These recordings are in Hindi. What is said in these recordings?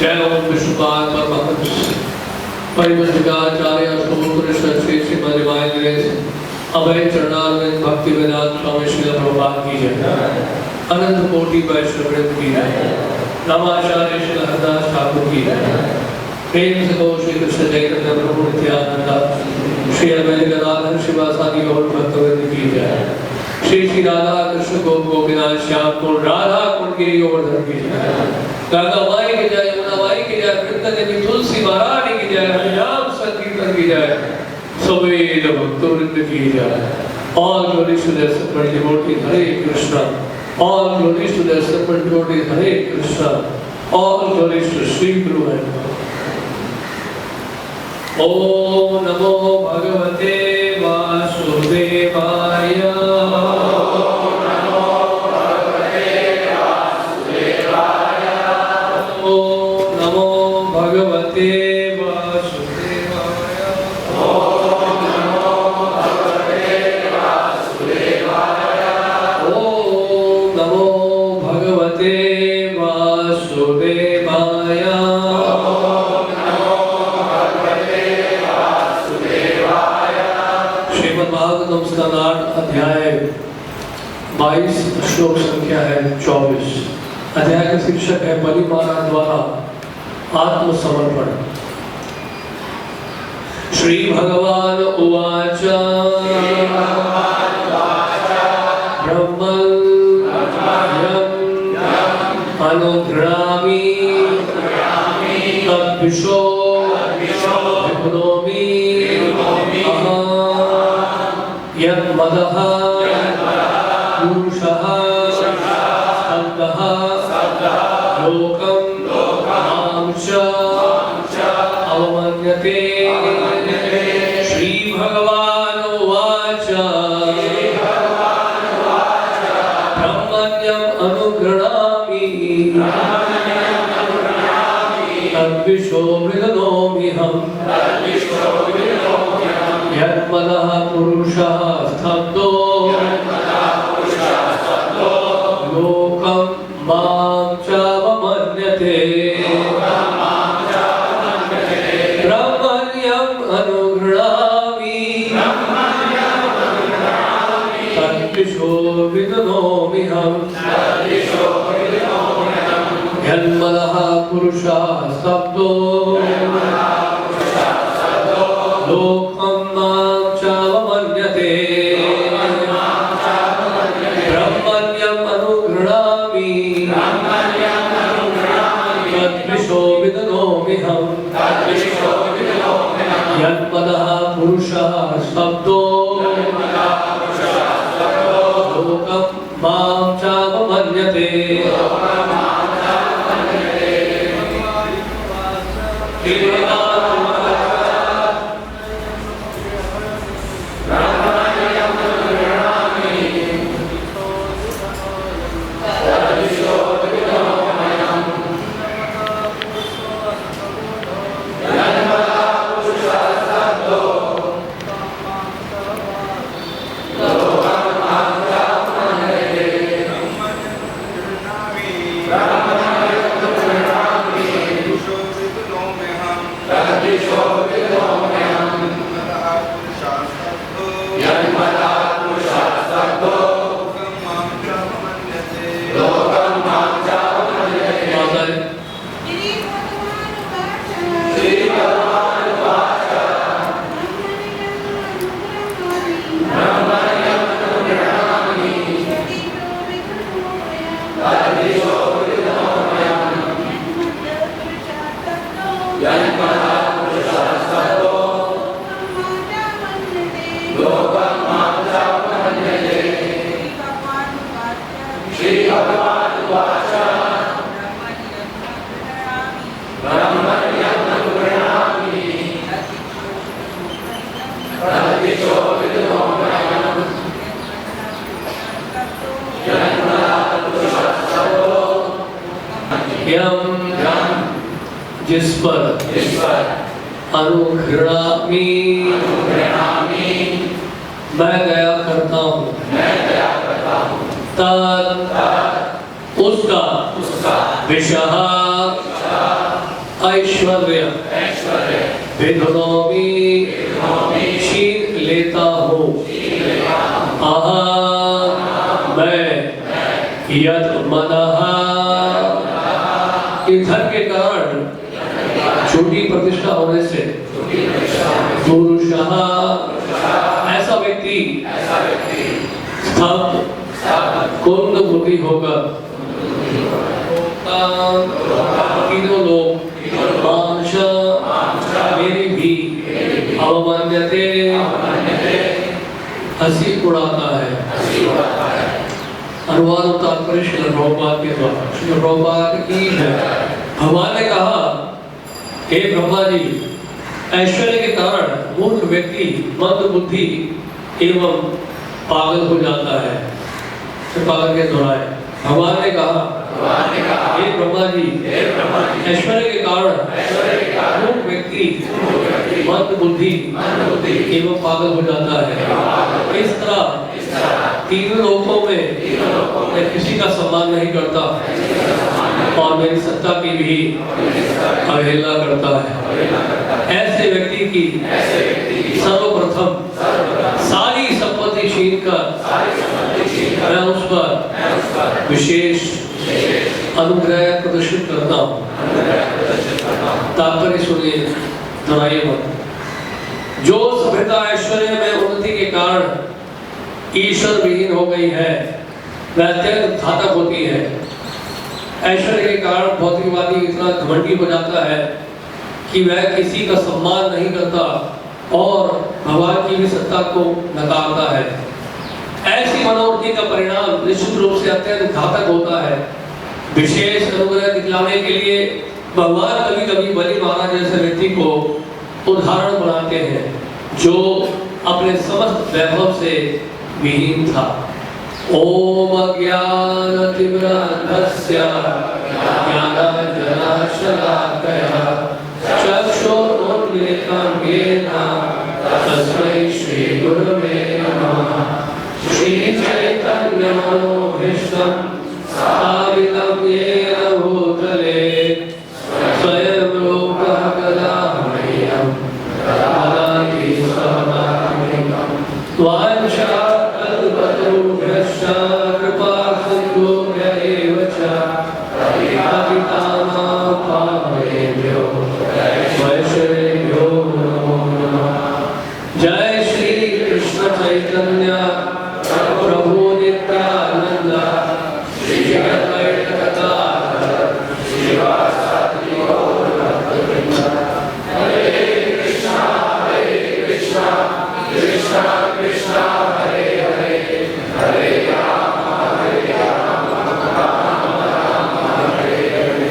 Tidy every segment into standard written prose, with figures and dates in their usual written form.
जय ओम विष्णुपाद परमहंस परिवंशिकाचार्य अष्टोत्तर श्री श्रीमद् रामायण ग्रंथ अभय चरणारविंद भक्ति वेदांत स्वामी श्रील प्रभुपाद की जय। अनंत कोटि वैष्णव वृंद की जय। नमाचार्य श्री हरदास ठाकुर की जय। प्रेम से गो श्री कृष्ण चैतन्य प्रभु नित्यानंद श्री अद्वैत गदाधर शिवासादि गौर भक्तवृंद की जय। श्री श्री राधा कृष्ण गोपिनाथ श्याम कुंड राधा कुंड गिरी गोवर्धन की जय। गंगा माई की जय, यमुना माई की जय, वृंदा देवी तुलसी महारानी की जय, हरिनाम संकीर्तन की जय, सवेद भक्तवृंद की जय। All glories to the supreme devotee Hare Krishna. All glories to the supreme devotee Hare Krishna. All glories to Sri Guru and Om Namo Bhagavate Vasudevaya. अध्याय 22 श्लोक संख्या है 24। अध्याय का शीर्षक है बलि महाराज द्वारा आत्मसमर्पण। श्री भगवान उवाच ब्रह्मं अनुगृह्णामि तद्विषो विप्नोमि यन्मदः पुरुषः शब्दः लोकं मां च अवमन्यते। श्री भगवान उवाच ब्रह्मण्यम् अनुगृह्णामि तद्विषो विदनोम्यहम् यन्मदः पुरुषः स्तब्धो लोकं मां च अवमन्यते। ब्रह्मण्यम् अनुगृह्णामि तद्विषो विदनोम्यहम् यन्मदः पुरुषः स्तब्धो लोकं मां च अवमन्यते। ब्रह्मण्यम् अनुगृह्णामि तद्विषो विदनोम्यहम् यन्मदः पुरुषः स्तब्धो लोकं मां च अवमन्यते। जिस पर अनुघृणामि मैं दया करता हूँ तत् उसका विषः ऐश्वर्य विधुनोमि छीन लेता हूँ अहं मैं यत् मनः धन के कारण छोटी प्रतिष्ठा होने से पुरुषः ऐसा व्यक्ति स्तब्ध कुंद बुद्धि होगा तीनों लोग मांस मेरी भी अवमान्यते हंसी उड़ाता है। अनुवाद और तात्पर्य श्रील प्रभुपाद के द्वारा। श्रील प्रभुपाद की है। भगवान ने कहा, हे ब्रह्मा जी, ऐश्वर्य के कारण मूर्ख व्यक्ति मंद बुद्धि एवं पागल हो जाता है। पागल के दोहराए। भगवान ने कहा, हे ब्रह्मा जी, ऐश्वर्य के कारण मूर्ख व्यक्ति मंद बुद्धि एवं पागल हो जाता है। इस तरह तीनों लोकों में मैं किसी का सम्मान नहीं करता और मेरी सत्ता की भी अवहेलना करता है। ऐसे व्यक्ति की सर्वप्रथम सारी संपत्ति छीन कर मैं उस पर विशेष अनुग्रह प्रदर्शित करता हूँ। तात्पर्य सुनिए, दोहराइए मत। जो सभ्यता ऐश्वर्य में उन्नति के कारण ईश्वर विहीन हो गई है वह अत्यंत घातक होती है। ऐश्वर्य के कारण भौतिकवादी इतना घमंडी हो जाता है कि वह किसी का सम्मान नहीं करता और भगवान की भी सत्ता को नकारता है। ऐसी मनोवृत्ति का परिणाम निश्चित रूप से अत्यंत घातक होता है। विशेष अनुग्रह दिखलाने के लिए भगवान कभी कभी बलि महाराज जैसे व्यक्ति को उदाहरण बनाते हैं जो अपने समस्त वैभव से विहीन था। ओम अज्ञानतिमिरान्धस्य ज्ञानाञ्जनशलाकया चक्षुरुन्मीलितं येन तस्मै श्रीगुरवे नमः। श्रीचैतन्यमनोभीष्टं स्थापितं येन भूतले स्वयं रूपः कदा मह्यं ददाति स्वपदान्तिकं। वाञ्छाकल्पतरुभ्यश्च कृपा सिन्धुभ्य एव च पतितानां पावनेभ्यो वैष्णवेभ्यो नमो नमः। जय श्री कृष्ण चैतन्य प्रभु नित्यानंद श्री अद्वैत गदाधर श्रीवासादि गौर भक्तवृंद। हरे कृष्णा कृष्णा कृष्णा हरे हरे हरे राम राम राम हरे हरे।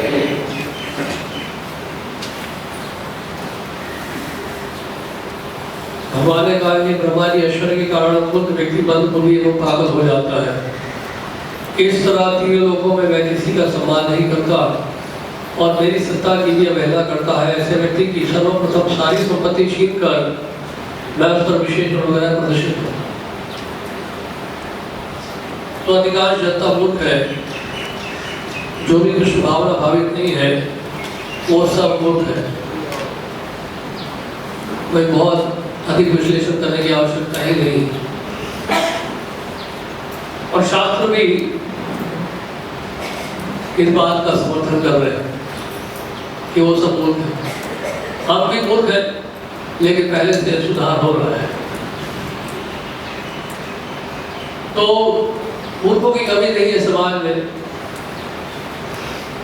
भगवान ने कहा कि ब्रह्मा जी ऐश्वर्य के कारण खुद व्यक्ति बंद बुद्धि एवं पागल हो जाता है। इस तरह तीनों लोकों में वह किसी का सम्मान नहीं करता और मेरी सत्ता की भी अवहेलना करता है। ऐसे व्यक्ति की सर्वप्रथम सारी संपत्ति छीन कर मैं उस पर विशेष अनुग्रह प्रदर्शित करूं। तो अधिकांश जनता मूर्ख है, जो भी कृष्ण भावना भावित नहीं है वो सब मूर्ख है। कोई बहुत अधिक विश्लेषण करने की आवश्यकता ही नहीं। और शास्त्र भी इस बात का समर्थन कर रहे हैं कि वो सब मूर्ख है। हम भी मूर्ख है लेकिन पहले से सुधार हो रहा है। तो मूर्खों की कमी नहीं है समाज में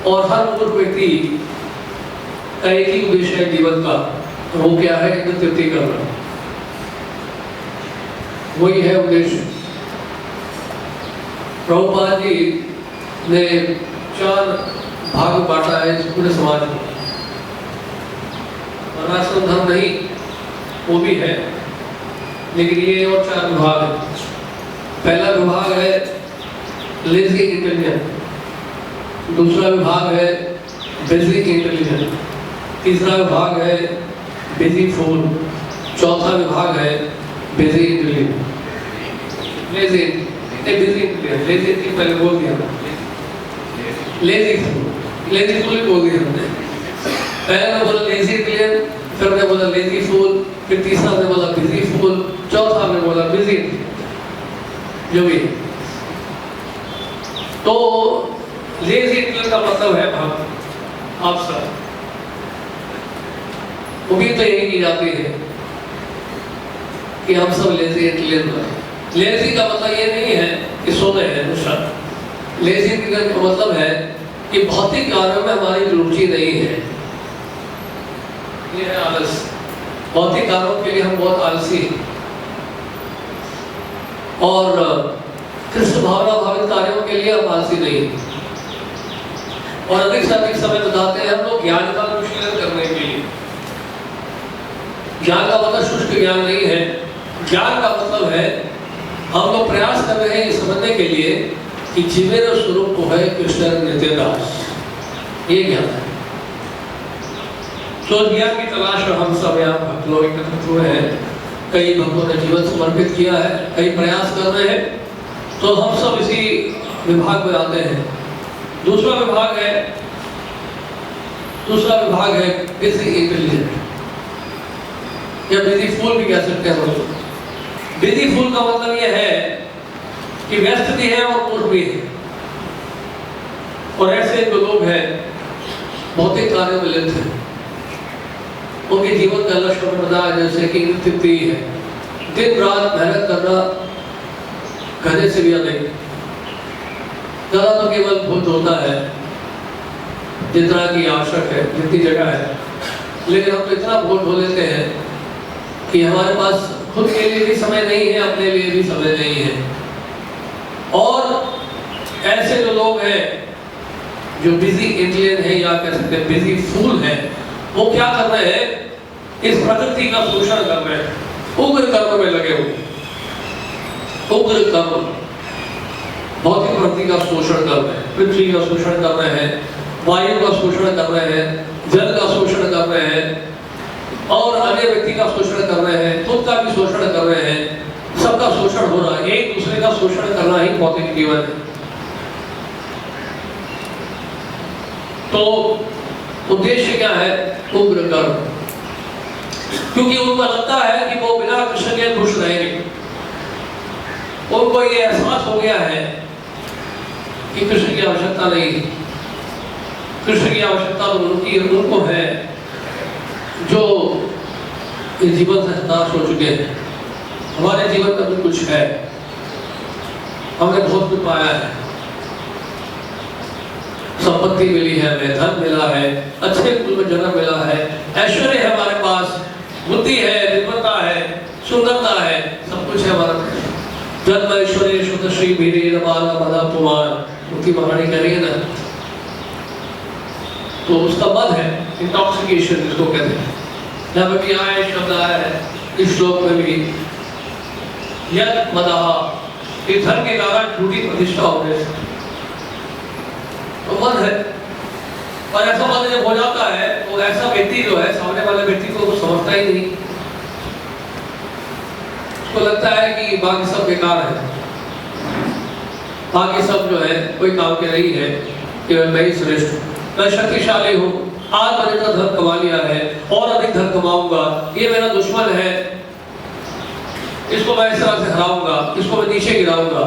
और हर मूर्ख व्यक्ति का एक ही उद्देश्य है जीवन का, वो क्या है? इंद्र तृप्ति करना, वही है उद्देश्य। प्रभुपाद जी ने 4 भाग बांटा है इस पूरे समाज को। वर्णाश्रम धर्म नहीं, वो भी है, लेकिन ये और 4 विभाग है। पहला विभाग है लेजी इंटेलिजेंट, दूसरा विभाग है बिजी इंटेलिजेंट, तीसरा विभाग है बिजी फूल, चौथा विभाग है busy intelligent. Lazy busy intelligent, lazy पहले बोल दिया, लेजी फूल बोल दिया हमने। पहले बोला लेजी इंटेलिजेंट, फिर हमने बोला लेजी फूल, फिर तीसरा हमने बोला बिजी फूल, चौथा हमने बोला बिजी, जो भी। तो लेजी इंटेलिजेंट का मतलब है भाव आप सब, उम्मीद तो यही की जाती है कि हम सब लेजी इंटेलिजेंट बने। लेजी का मतलब ये नहीं है कि सोते हैं दूसरा। लेजी इंटेलिजेंट का मतलब है कि भौतिक कार्यों में हमारी रुचि नहीं है, ये है आलस। भौतिक कार्यों के लिए हम बहुत आलसी हैं और कृष्ण भावना भावित कार्यों के लिए हम आलसी नहीं हैं। और अधिक से अधिक समय बताते हैं हम लोग ज्ञान का अनुशीलन करने के लिए। ज्ञान का मतलब शुष्क ज्ञान नहीं है, ज्ञान का मतलब है हम लोग प्रयास कर रहे हैं ये समझने के लिए कि जीवन स्वरूप को है कृष्ण नित्य दास, ये ज्ञान है। तो ज्ञान की तलाश में हम सब यहाँ भक्त लोग एकत्रित हुए हैं। कई भक्तों ने जीवन समर्पित किया है, कई प्रयास कर रहे हैं, तो हम सब इसी विभाग में आते हैं। दूसरा विभाग है बिजी इंटेलिजेंट, या बिजी फूल भी कह सकते हैं हम लोग। बिजी फूल का मतलब यह है कि व्यस्त भी है और मूर्ख भी है। और ऐसे जो लोग हैं भौतिक कार्यों में लिप्त हैं, उनके जीवन का लक्ष्य में बताया जैसे कि तृप्ति है, दिन रात मेहनत करना, कहने से भी अधिक। ज़्यादा तो केवल भूत होता है जितना की आवश्यक है, जितनी जगह है, लेकिन हम तो इतना भूल हो लेते हैं कि हमारे पास खुद के लिए भी समय नहीं है, अपने लिए भी समय नहीं है। और ऐसे जो लोग हैं जो बिजी इंटेलिजेंट है, या कह सकते हैं बिजी फूल है, वो क्या कर रहे हैं? इस प्रकृति का शोषण कर रहे हैं, उग्र कर्म में लगे हुए। उग्र कर्म, भौतिक प्रकृति का शोषण कर रहे हैं, पृथ्वी का शोषण कर रहे हैं, वायु का शोषण कर रहे हैं, जल का शोषण कर रहे हैं, और अन्य व्यक्ति का शोषण कर रहे हैं, खुद का भी शोषण कर रहे हैं। सबका शोषण हो रहा है, एक दूसरे का शोषण करना ही भौतिक जीवन है। तो उद्देश्य क्या है? उग्र कर्म, क्योंकि उनको लगता है कि वो बिना कृष्ण के खुश रहेंगे। उनको ये एहसास हो गया है कि कृष्ण की आवश्यकता नहीं है। कृष्ण की आवश्यकता उनको है जो इस जीवन से हताश हो चुके हैं। हमारे जीवन में भी कुछ है, हमने बहुत कुछ पाया है, संपत्ति मिली है, हमें धन मिला है, अच्छे कुल में जन्म मिला है, ऐश्वर्य है हमारे पास, बुद्धि है, निर्भरता है, सुंदरता है, सब कुछ है हमारे पास। जन्म ऐश्वर्य शुद्ध श्री भीरे बाला बला पुमान, उनकी महारानी कह रही है ना। तो उसका मद है इंटॉक्सिकेशन, जिसको कहते हैं। यहाँ पे भी आया शब्द आया है इस श्लोक में भी, यद मदहा, ये धन के कारण झूठी प्रतिष्ठा होने से, तो मन है। और ऐसा मन जब हो जाता है तो ऐसा व्यक्ति जो है, सामने वाले व्यक्ति को समझता ही नहीं, उसको लगता है कि बाकी सब बेकार है, बाकी सब जो है कोई काम के नहीं है, केवल मैं ही श्रेष्ठ हूँ, मैं शक्तिशाली हूँ, आज मैंने इतना धन कमा लिया है और अधिक धन कमाऊंगा, ये मेरा दुश्मन है, इसको मैं इस तरह से हराऊंगा, इसको मैं नीचे गिराऊंगा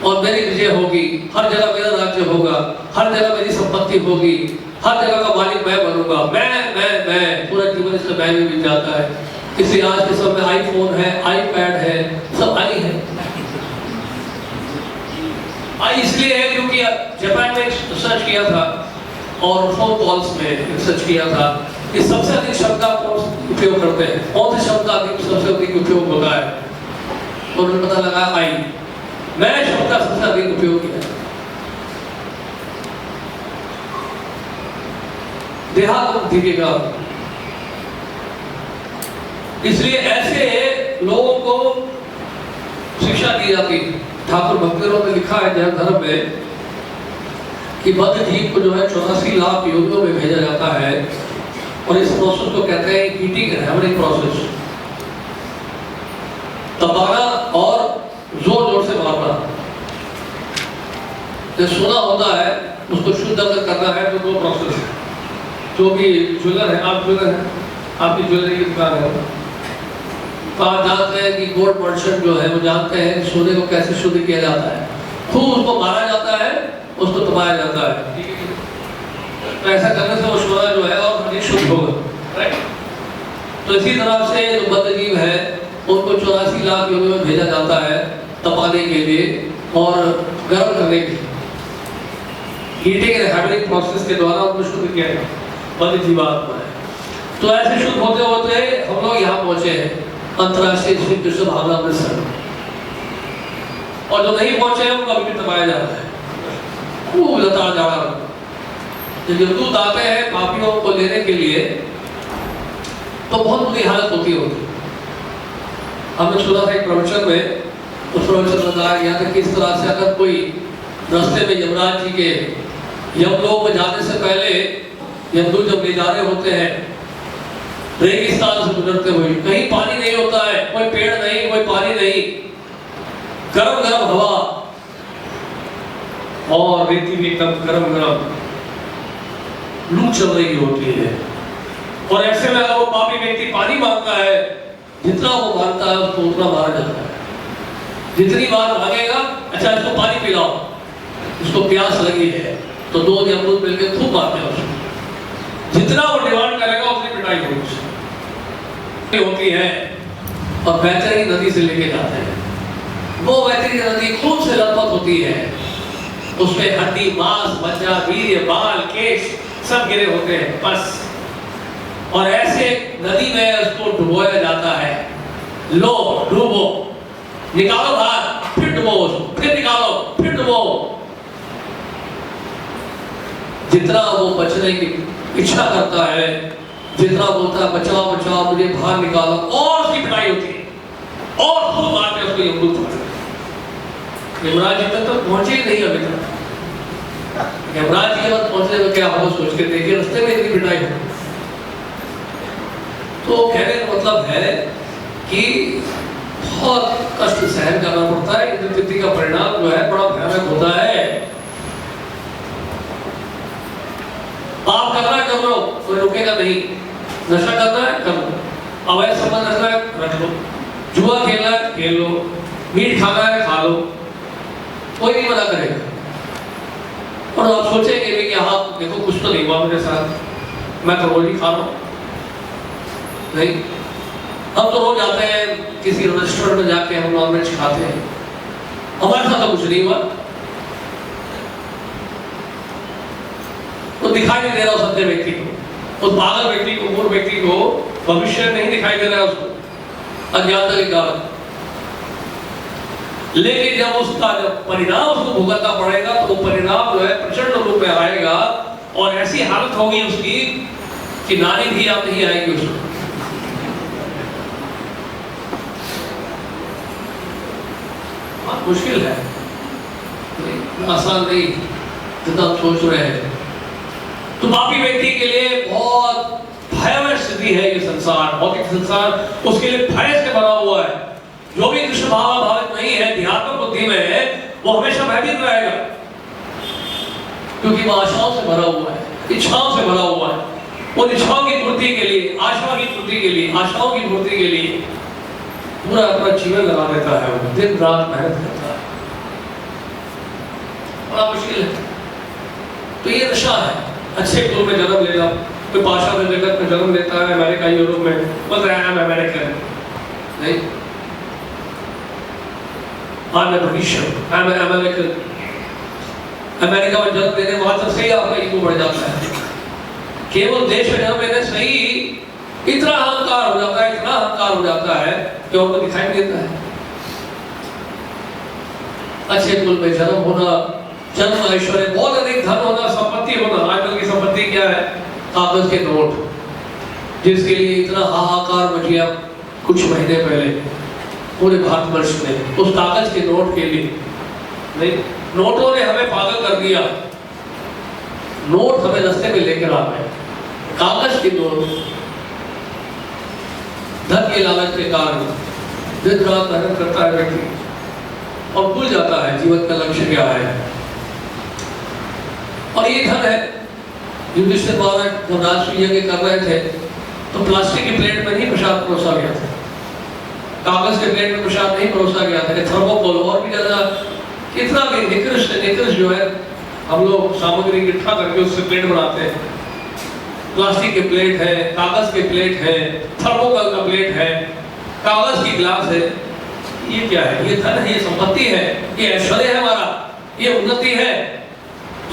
और मेरी विजय होगी, हर जगह मेरा राज्य होगा, हर जगह मेरी संपत्ति होगी, हर जगह का मालिक मैं बनूंगा, मैं पूरा जीवन इसमें मैं भी बीत जाता है। इसलिए आज के समय में आईफोन है, आईपैड है, सब आई है। आई इसलिए है क्योंकि जापान में सर्च किया था और फोन कॉल्स में रिसर्च किया था कि सबसे अधिक शब्द का उपयोग करते हैं, कौन से शब्द का सबसे अधिक उपयोग होता है, और उन्हें पता लगा आई। मैंने शब्द का सबसे अधिक उपयोग किया देहात दिखेगा। इसलिए ऐसे लोगों को शिक्षा दी जाती। ठाकुर भक्तों ने लिखा है जैन धर्म में कि बद्ध जीव को जो है 84 लाख योनियों में भेजा जाता है, और इस प्रोसेस को कहते हैं ईटिंग एंड हैमरिंग प्रोसेस। दबाना और जोर जोर से मारना। जो सोना होता है उसको शुद्ध अगर करना है तो दो प्रोसेस है। जो भी ज्वेलर है, आप ज्वेलर है, आपकी ज्वेलरी की दुकान है, तो आप जानते हैं कि गोल्ड मर्चेंट जो है वो जानते हैं कि सोने को कैसे शुद्ध किया जाता है। खूब उसको मारा जाता है, उसको दबाया जाता है, तो ऐसा करने से वो सोना जो है और अधिक शुद्ध होगा, राइट। तो इसी तरह से जो बद्ध जीव है उनको 84 लाख योनियों में भेजा जाता है तपाने के लिए और गर्म करने के लिए। हीटिंग एंड हैमरिंग प्रोसेस के द्वारा उनको शुद्ध किया जाता है बद्ध जीवात्मा है। तो ऐसे शुद्ध होते होते हम लोग यहाँ पहुंचे हैं अंतर्राष्ट्रीय श्री कृष्ण भावना अमृतसर, और जो नहीं पहुंचे हैं उनको अभी भी दबाया जाता है, खूब लता जा रहा है। जब दूत आते हैं पापियों को लेने के लिए तो बहुत बुरी हालत होती होगी। हमने सुना था एक प्रवचन में, उस प्रवचन में बताया गया था कि इस तरह से अगर कोई रास्ते में यमराज जी के यमलोक में जाने से पहले यमदूत जब ले जा रहे होते हैं रेगिस्तान से गुजरते हुए, कहीं पानी नहीं होता है, कोई पेड़ नहीं, कोई पानी नहीं, गरम गरम हवा और रेती भी एकदम गरम गरम लू चल रही होती है। और ऐसे में अगर वो पापी व्यक्ति पानी मांगता है, जितना वो मांगता है उसको उतना मारा जाता है। जितनी बार मांगेगा, अच्छा इसको पानी पिलाओ, इसको प्यास लगी है, तो दो यमदूत मिलकर खूब मारते हैं उसको। जितना वो डिमांड करेगा उतनी पिटाई होती है। और बैतरणी नदी से लेके जाते हैं। वो बैतरणी नदी खूब से लथपथ होती है, उसमें हड्डी, मांस, मज्जा, वीर्य, बाल, केश सब गिरे होते हैं बस। और ऐसे नदी में उसको डुबोया जाता है। लो डूबो, निकालो बाहर, फिर डुबो, फिर निकालो, फिर डुबो। जितना वो बचने की इच्छा करता है, जितना बोलता है बचाओ बचाओ मुझे बाहर निकालो, और उसकी पिटाई होती है और खूब मारते उसको यमदूत मारते। यमराज जी तक तो पहुंचे ही नहीं अभी तक। यमराज जी के पास पहुंचने में क्या हो सोच के देखिए, रास्ते में इतनी पिटाई हो। तो कहने का मतलब है कि बहुत कष्ट सहन करना पड़ता है। इंद्र तिथि का परिणाम जो है बड़ा भयानक होता है। पाप करना है कर लो, कोई रुकेगा नहीं। नशा करना है कर लो, अवैध संबंध रखना है रख लो, जुआ खेलना है खेल लो, मीट खाना है खा लो, कोई नहीं मना करेगा। और आप सोचेंगे भी कि हाँ देखो कुछ तो नहीं हुआ मेरे साथ, मैं तो रोज ही खा रहा हूँ। नहीं, हम तो रोज आते हैं किसी रेस्टोरेंट में जाके हम नॉनवेज खाते हैं, हमारे साथ तो कुछ नहीं हुआ। तो दिखाई नहीं दे रहा उस अंधे व्यक्ति को, उस पागल व्यक्ति को, मूर्ख व्यक्ति को भविष्य नहीं दिखाई दे रहा है उसको, अज्ञानता के कारण। लेकिन जब उसका जब परिणाम उसको भुगतना पड़ेगा तो वो परिणाम जो है प्रचंड रूप में आएगा, और ऐसी हालत होगी उसकी कि नानी भी आप नहीं आएगी उसको। मुश्किल है, आसान नहीं जितना आप सोच रहे हैं। तो पापी व्यक्ति के लिए बहुत भयावह स्थिति है ये संसार, भौतिक संसार उसके लिए भय से भरा हुआ है। जो भी कृष्ण भावित नहीं है, ध्यात्मक बुद्धि में है, वो हमेशा भयभीत रहेगा, क्योंकि वो आशाओं से भरा हुआ है, इच्छाओं से भरा हुआ है। उन इच्छाओं की पूर्ति के लिए, आशाओं की पूर्ति के लिए, आशाओं की पूर्ति के लिए पूरा अपना जीवन लगा देता है, वो दिन रात मेहनत करता है, बड़ा मुश्किल है। तो ये नशा है। अच्छे कुल में जन्म लेना, कोई पाषाण जगत में जन्म लेता है, अमेरिका यूरोप में, बोल रहे हैं अमेरिकन, नहीं, I'm a British, I'm an American, America में जन्म लेने वहां तक सही आपका ईगो बढ़ जाता है। केवल देश में जन्म लेने सही इतना अहंकार हो जाता है, इतना अहंकार हो जाता है कि उनको दिखाई नहीं देता है। अच्छे कुल में जन्म होना, जन्म ऐश्वर्य, बहुत अधिक धन होना, संपत्ति होना। आजकल की संपत्ति क्या है? कागज के नोट, जिसके लिए इतना हाहाकार मच गया कुछ महीने पहले पूरे भारतवर्ष में, उस कागज के नोट के लिए। नहीं, नोटों ने हमें पागल कर दिया। नोट हमें रास्ते में लेकर आ गए, कागज के नोट। धन के लालच के कारण दिन रात मेहनत करता है व्यक्ति और भूल जाता है जीवन का लक्ष्य क्या है। और ये धन है। युधिष्ठिर महाराज जब राष्ट्रीय यज्ञ कर रहे थे तो प्लास्टिक की प्लेट में नहीं प्रसाद परोसा गया था, कागज के प्लेट में प्रसाद नहीं परोसा गया था। थर्मोकोल और भी ज्यादा कितना भी निकृष्ट जो है हम लोग सामग्री इकट्ठा करके उससे प्लेट बनाते हैं। प्लास्टिक के प्लेट है, कागज के प्लेट है, थर्मोकोल का प्लेट है, कागज की गिलास है। ये क्या है? ये धन है, ये संपत्ति है, ये ऐश्वर्य है हमारा, ये उन्नति है।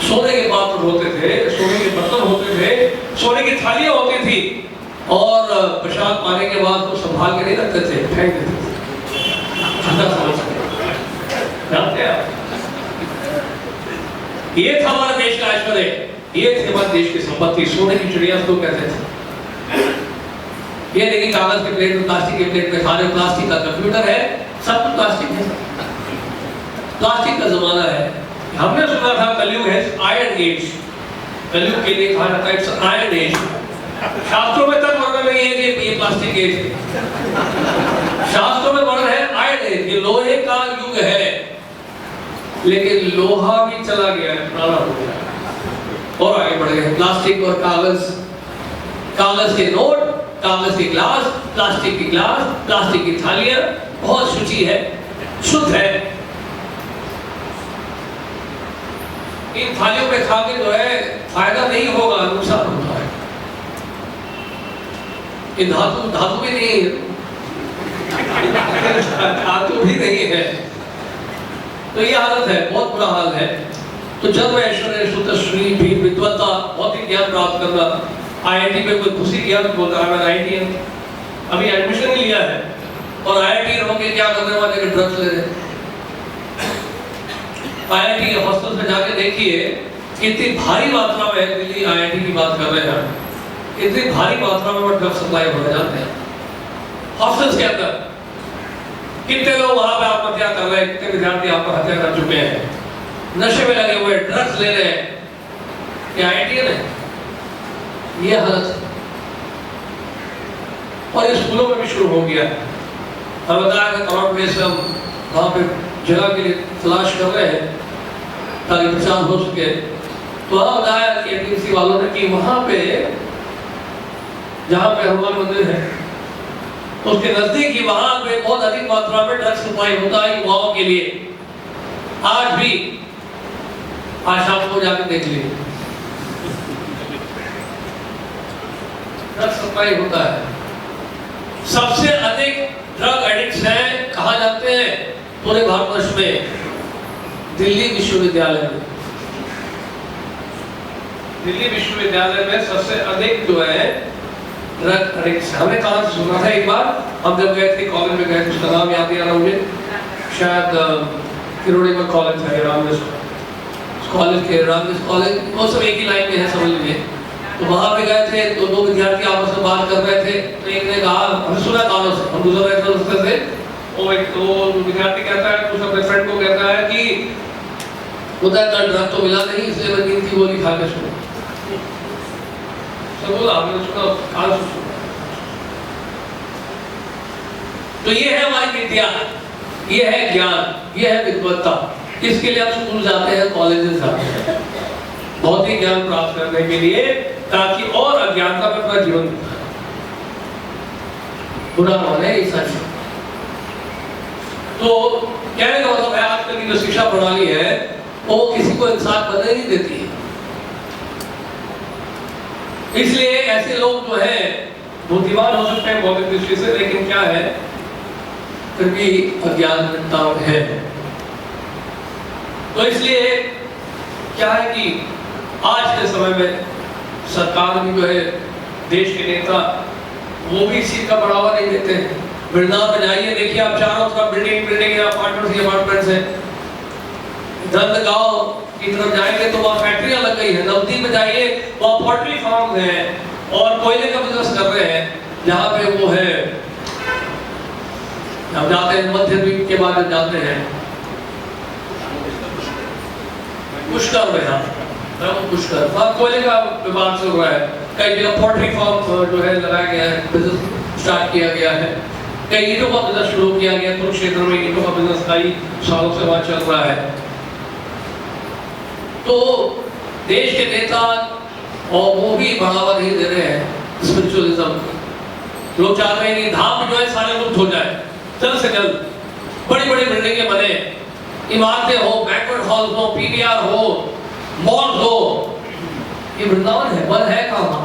सोने के पात्र होते थे, सोने के बर्तन होते थे, सोने की थालियां होती थी और प्रसाद पाने के बाद तो संभाल के नहीं रखते थे, फेंक देते थे। जानते हैं आप? ये था हमारा देश का ऐश्वर्य, ये थे हमारे देश की संपत्ति। सोने की चिड़िया तो कहते थे। ये देखिए कागज के प्लेट में, प्लास्टिक के प्लेट में खा रहे, प्लास्टिक का कंप्यूटर है, सब कुछ प्लास्टिक है, प्लास्टिक का जमाना है। हमने सुना था कलयुग है आयरन एज, कलयुग के लिए कहा जाता है इट्स आयरन एज। शास्त्रों में तक वर्णन नहीं है कि ये प्लास्टिक एज है, शास्त्रों में वर्णन है आयरन एज, ये लोहे का युग है। लेकिन लोहा भी चला गया है, पुराना हो गया और आगे बढ़ गए प्लास्टिक और कागज। कागज के नोट, कागज के ग्लास, प्लास्टिक की गिलास, प्लास्टिक की थालियां, बहुत शुचि है, शुद्ध है। इन थालियों में खा के जो है फायदा नहीं होगा, नुकसान होता है। ये धातु भी नहीं है, धातु भी नहीं है। तो ये हालत है, बहुत बुरा हाल है। तो जन्म ऐश्वर्य सुत श्री भी विद्वत्ता, भौतिक ज्ञान प्राप्त करना। आईआईटी में कोई खुशी ज्ञान बोलता है, मैं आईआईटी अभी एडमिशन ही लिया है और आईआईटी होके क्या करने वाले ड्रग्स ले रहे। आईआईटी के हॉस्टल में जाके देखिए कितनी भारी मात्रा में, दिल्ली आईआईटी की बात कर रहे हैं, इतनी भारी मात्रा में ड्रग सप्लाई होने जाते हैं हॉस्टल्स के अंदर। कितने लोग वहां पे आत्महत्या कर रहे हैं, कितने विद्यार्थी आत्महत्या कर चुके हैं, नशे में लगे हुए, ड्रग्स ले रहे हैं। क्या आईआईटी है? ये हालत। और ये स्कूलों में भी शुरू हो गया है। हम बताया कि करोड़ में से हम वहां पे जगह के लिए तलाश कर रहे हैं ताकि प्रचार हो सके। तो वहां बताया कि एमटीसी वालों ने कि वहां पे जहां पे हनुमान मंदिर है उसके नजदीक ही वहां पे बहुत अधिक मात्रा में ड्रग्स सप्लाई होता है युवाओं के लिए। आज भी, आज शाम को जाकर देख लीजिए, ड्रग्स सप्लाई होता है। सबसे अधिक ड्रग एडिक्ट्स हैं, कहा जाते हैं पूरे भारतवर्ष में, दिल्ली विश्वविद्यालय में। दिल्ली विश्वविद्यालय में सबसे अधिक जो है ड्रग एडिक्ट्स। हमने कहा सुना था एक बार, हम जब गए थे कॉलेज में गए थे, उसका नाम याद नहीं आ रहा मुझे, शायद किरोड़ी में कॉलेज था, रामदास कॉलेज के, रामदास कॉलेज, वो सब एक ही लाइन में है समझ लीजिए। तो वहां पे गए थे तो दो विद्यार्थी आपस में बात कर रहे थे। तो एक ने कहा, हमने सुना कानों से, हम दूसरा रास्ते से, वो एक तो विद्यार्थी कहता है, दूसरा अपने फ्रेंड को कहता है कि उधर का ड्रग तो मिला नहीं, इसलिए मैं नींद की गोली खा के सोया। सब बोला हमने सुना, कान से सुना। तो ये है हमारी विद्या, ये है ज्ञान, ये है विद्वत्ता। इसके लिए आप स्कूल जाते हैं, कॉलेजेस जाते हैं, भौतिक ज्ञान प्राप्त करने के लिए, ताकि और अज्ञानता में अपना जीवन बुरा माने ये सच। तो कहने का मतलब है आजकल की जो शिक्षा प्रणाली है वो किसी को इंसान बनने नहीं देती है। इसलिए ऐसे लोग जो है बुद्धिमान हो सकते हैं भौतिक दृष्टि से, लेकिन क्या है फिर भी अज्ञानता है। तो इसलिए क्या है कि आज के समय में सरकार भी जो है, देश के नेता वो भी इस चीज का बढ़ावा नहीं देते हैं। वृंदावन में जाइए, देखिए आप चारों तरफ बिल्डिंग अपार्टमेंट्स है। नंदगांव की तरफ जाएंगे तो वहाँ फैक्ट्रियां लग गई है। नवदीप में जाइए वहाँ पोल्ट्री फार्म है और कोयले का बिजनेस कर रहे हैं। जहाँ पे वो है, हम जाते हैं मध्य द्वीप के बाद जाते हैं पुष्कर में, हाँ पुष्कर, वहाँ कोयले का विभाग चल रहा है। कई जगह पोल्ट्री फार्म जो है लगाया गया है, बिजनेस स्टार्ट किया गया है। कई ईंटों का बिजनेस शुरू किया गया, कुरुक्षेत्र में ईंटों का बिजनेस कई सालों से वहाँ चल रहा है। तो देश के नेता और वो भी बढ़ावा नहीं दे रहे हैं स्पिरिचुअलिज्म। लोग चाह रहे हैं कि धाम जो है सारे लुप्त हो जाए, जल्द से जल्द बड़ी बड़ी बिल्डिंगें बने, इमारतें हो, बैंक्वेट हॉल हो, पीवीआर हो, मॉल हो। ये वृंदावन है, मन है कहाँ?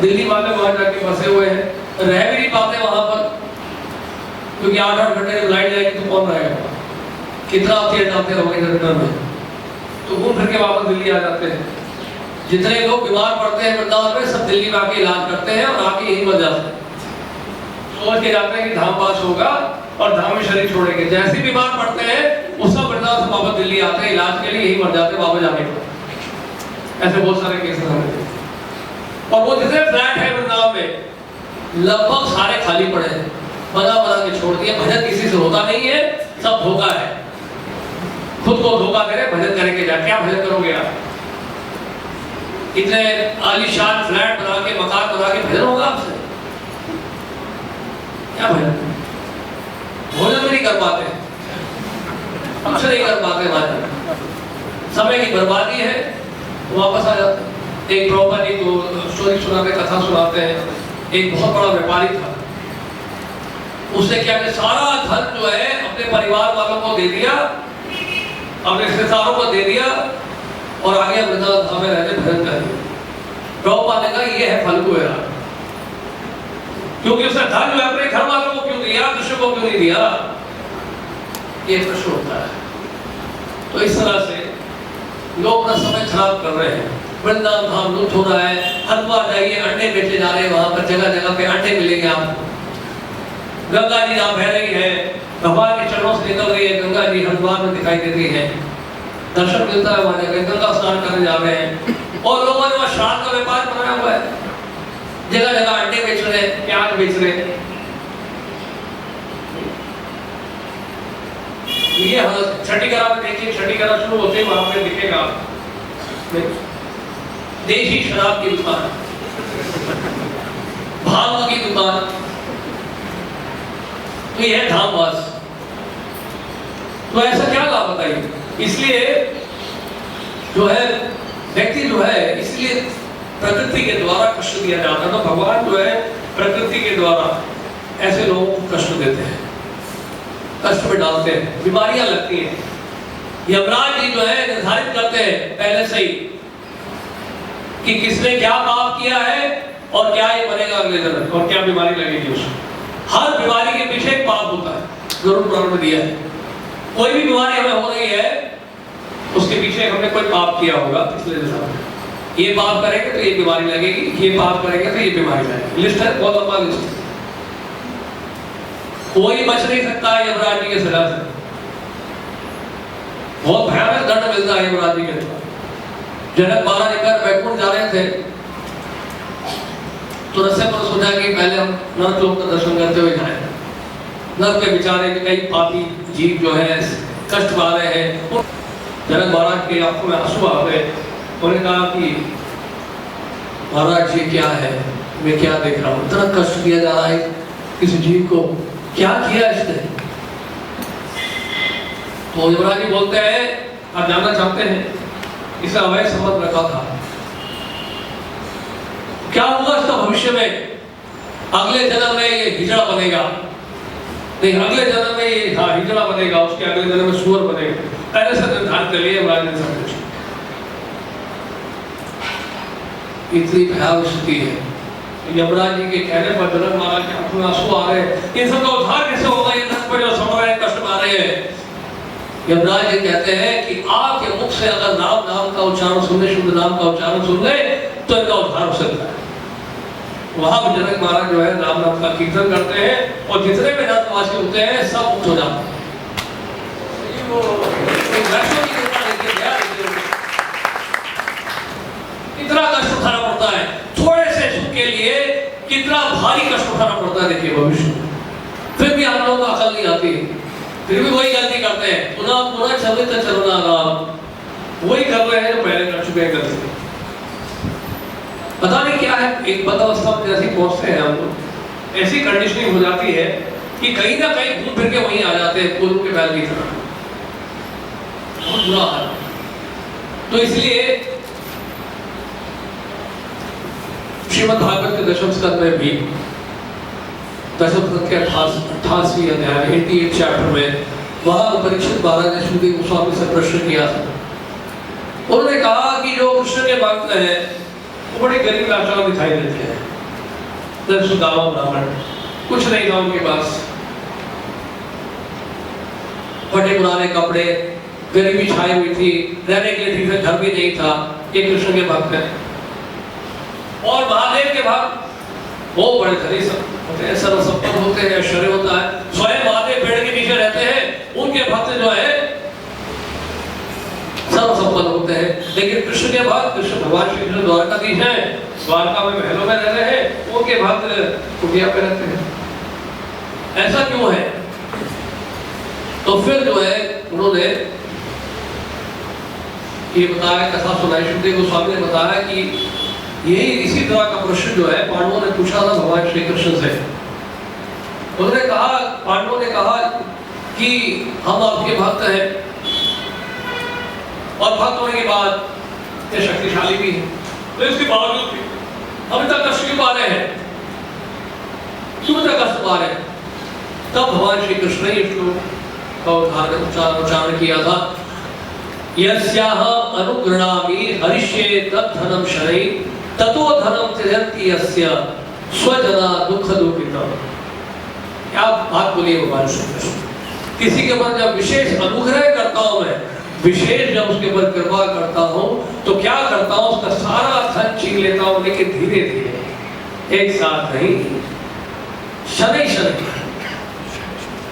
दिल्ली वाले वहां जाके बसे हुए हैं, रह भी नहीं पाते वहां पर, क्योंकि 8-8 घंटे लाइट जाएगी तो कौन रहेगा? कितना आते रहोगे जनरेटर में, तो घूम फिर के वापस दिल्ली आ जाते हैं। जितने लोग बीमार पड़ते हैं वृंदावन में, सब दिल्ली में आके इलाज करते हैं और आके यही मर जाते हैं। सोच के जाते हैं कि धाम पास होगा और धाम में शरीर छोड़ेंगे। जैसे ही बीमार पड़ते हैं वो सब वृंदावन से वापस दिल्ली आते हैं इलाज के लिए, यही मर जाते हैं वापस जाने को। ऐसे बहुत सारे केसेस हैं। और वो जितने फ्लैट है वृंदावन में लगभग सारे खाली पड़े हैं, बना के छोड़ दिए। भजन किसी से होता नहीं है, सब धोखा है। खुद को धोखा दे रहे, भजन करेंगे जा, क्या भजन करोगे आप? इतने आलीशान फ्लैट बना के, मकान बना के भजन होगा आपसे? क्या भजन? भोजन भी नहीं कर पाते, हमसे नहीं कर पाते, हमारे समय की बर्बादी है, वापस आ जाते हैं। एक प्रभुपाद जी को स्टोरी सुनाते, कथा सुनाते हैं। एक बहुत बड़ा व्यापारी था, उसने क्या किया, सारा धन जो है अपने परिवार वालों को दे दिया, अपने रिश्तेदारों को दे दिया और आगे वृंदावन धाम में रहते भजन कर दिया। प्रभुपाद ने कहा ये है फल को यार, क्योंकि उसने धन जो है अपने घर वालों को क्यों दिया, दूसरों को क्यों नहीं दिया? ये प्रश्न होता है। तो इस तरह से लोग अपना समय खराब कर रहे हैं। वृंदावन धाम लुप्त हो रहा है। हरिद्वार जाइए, अंडे बेचे जा रहे हैं, वहां पर जगह जगह पे अंडे मिलेंगे आपको। गंगा जी जहाँ बह रही है, भगवान के चरणों से निकल रही है गंगा जी, हरिद्वार में दिखाई देती है, दर्शन मिलता है वहां जाकर, गंगा स्नान करने जा रहे हैं। और लोगों ने वहां श्राद्ध का व्यापार बनाया हुआ है, जगह जगह अंडे बेच रहे हैं, प्याज बेच रहे हैं। ये छठी करा में देखिए, छठी करा शुरू होते ही वहां पे दिखेगा देशी शराब की दुकान, भांग की दुकान। तो यह है धामवास। तो ऐसा क्या लाभ बताइए? इसलिए जो है व्यक्ति जो है, इसलिए प्रकृति के द्वारा कष्ट दिया जाता है। तो भगवान जो है प्रकृति के द्वारा ऐसे लोगों को कष्ट देते हैं, कष्ट में डालते हैं, बीमारियां लगती हैं। यमराज जी जो है निर्धारित करते हैं पहले से ही कि किसने क्या पाप किया है और क्या ये बनेगा अगले जन्म, और क्या बीमारी लगेगी उसको। हर बीमारी के पीछे एक पाप होता है, गरुड़ पुराण में दिया है। कोई भी बीमारी हमें हो रही है, उसके पीछे हमने कोई पाप किया होगा पिछले जन्म में। ये पाप करेंगे तो ये बीमारी लगेगी, ये पाप करेंगे तो ये बीमारी लगेगी। लिस्ट है, बहुत लंबा लिस्ट है। कोई बच नहीं सकता है यमराज जी के सजा से। बहुत भयानक दंड मिलता है यमराज जी के द्वारा। जनक महाराज एक बार बैकुंठ जा रहे थे, तो रस्ते पर सोचा कि पहले हम नर्क लोक का दर्शन करते हुए जाएं। नर्क के बेचारे कई पापी जीव जो है कष्ट पा रहे हैं। जनक महाराज के आंखों में आंसू आ गए। उन्होंने कहा कि महाराज जी क्या है, मैं क्या देख रहा हूँ, इतना कष्ट दिया जा रहा है किसी जीव को, क्या किया इसने? तो यमराज जी बोलते हैं आप जानना चाहते हैं, इसे अवैध संबंध रखा था, क्या होगा इसका भविष्य में? अगले जन्म में ये हिजड़ा बनेगा, नहीं अगले जन्म में ये हिजड़ा बनेगा, उसके अगले जन्म में सूअर बनेगा। पहले से निर्धारित कर लिए यमराज ने सब कुछ। इतनी भयावह स्थिति है। यमराज जी के कहने पर जनक महाराज के आंखों में आंसू आ रहे हैं। इन सबका उद्धार कैसे होगा? ये नर्क पर जो सड़ रहे हैं, कष्ट पा रहे हैं, यमराज जी कहते हैं कि आपके मुख से अगर राम नाम का उच्चारण सुन ले, शुद्ध नाम का उच्चारण सुन ले, तो इनका उद्धार हो सकता है। वहां जनक महाराज जो है राम नाम का कीर्तन करते हैं और जितने भी नरकवासी होते हैं सब मुक्त हो जाते हैं। कितना कष्ट उठाना पड़ता है थोड़े से सुख के लिए, कितना भारी कष्ट उठाना पड़ता है देखिए भविष्य। फिर भी हम लोगों को अकल नहीं आती, फिर भी वही गलती करते हैं, पुनः पुनः चलित चलना राम, वही कर रहे हैं जो पहले कर चुके हैं गलती। पता नहीं क्या है, एक बदअवस्था में जैसे पहुंचते हैं हम लोग, ऐसी कंडीशनिंग हो जाती है कि कहीं ना कहीं घूम फिर के वहीं आ जाते हैं कोल्हू के बैल की तरह। बहुत बुरा हाल। तो इसलिए श्रीमद् भागवत के दशम स्कंद में भी दशम स्कंद के 88वें अध्याय 88 चैप्टर में वहां परीक्षित महाराज ने सुखदेव गोस्वामी से प्रश्न किया था। उन्होंने कहा कि जो कृष्ण के भक्त हैं वो बड़े गरीब लाचार दिखाई देते हैं, जैसे सुदामा ब्राह्मण, कुछ नहीं था उनके पास, फटे पुराने कपड़े, गरीबी छाई हुई थी, रहने के लिए ठीक से घर भी नहीं था। ये कृष्ण के भक्त हैं। और महादेव के भक्त वो बड़े धनी होते हैं, सर्वसंपन्न होते हैं, ऐश्वर्य होता है, स्वयं महादेव पेड़ के नीचे रहते हैं, उनके भक्त जो है सर्वसंपन्न होते हैं। लेकिन कृष्ण के भक्त, कृष्ण भगवान श्री कृष्ण द्वारकाधीश हैं, द्वारका में महलों में रह रहे हैं, उनके भक्त कुटिया पे रहते हैं। ऐसा क्यों है? तो फिर जो है उन्होंने ये बताया, कथा सुनाई, सुखदेव गोस्वामी ने बताया कि यही इसी तरह का प्रश्न जो है पांडवों ने पूछा था भगवान श्री कृष्ण से। उन्होंने कहा, पांडवों ने कहा कि हम आपके भक्त हैं और भक्त होने के बाद ये शक्तिशाली भी है, तो इसके बावजूद भी अभी तक कष्ट क्यों पा रहे हैं, क्यों तक कष्ट पा रहे हैं? तब भगवान श्री कृष्ण ने इस श्लोक का उच्चारण किया था, यस्याह अनुगृणामि हरिष्ये तद्धनम शनै ततो धनम त्यजन्ति यस्य स्वजना दुख दुखिता। क्या बात बोली है भगवान श्री कृष्ण। किसी के ऊपर जब विशेष अनुग्रह करता हूं मैं, विशेष जब उसके ऊपर कृपा करता हूं, तो क्या करता हूं, उसका सारा धन छीन लेता हूं, लेकिन धीरे धीरे, एक साथ नहीं, शनै शनै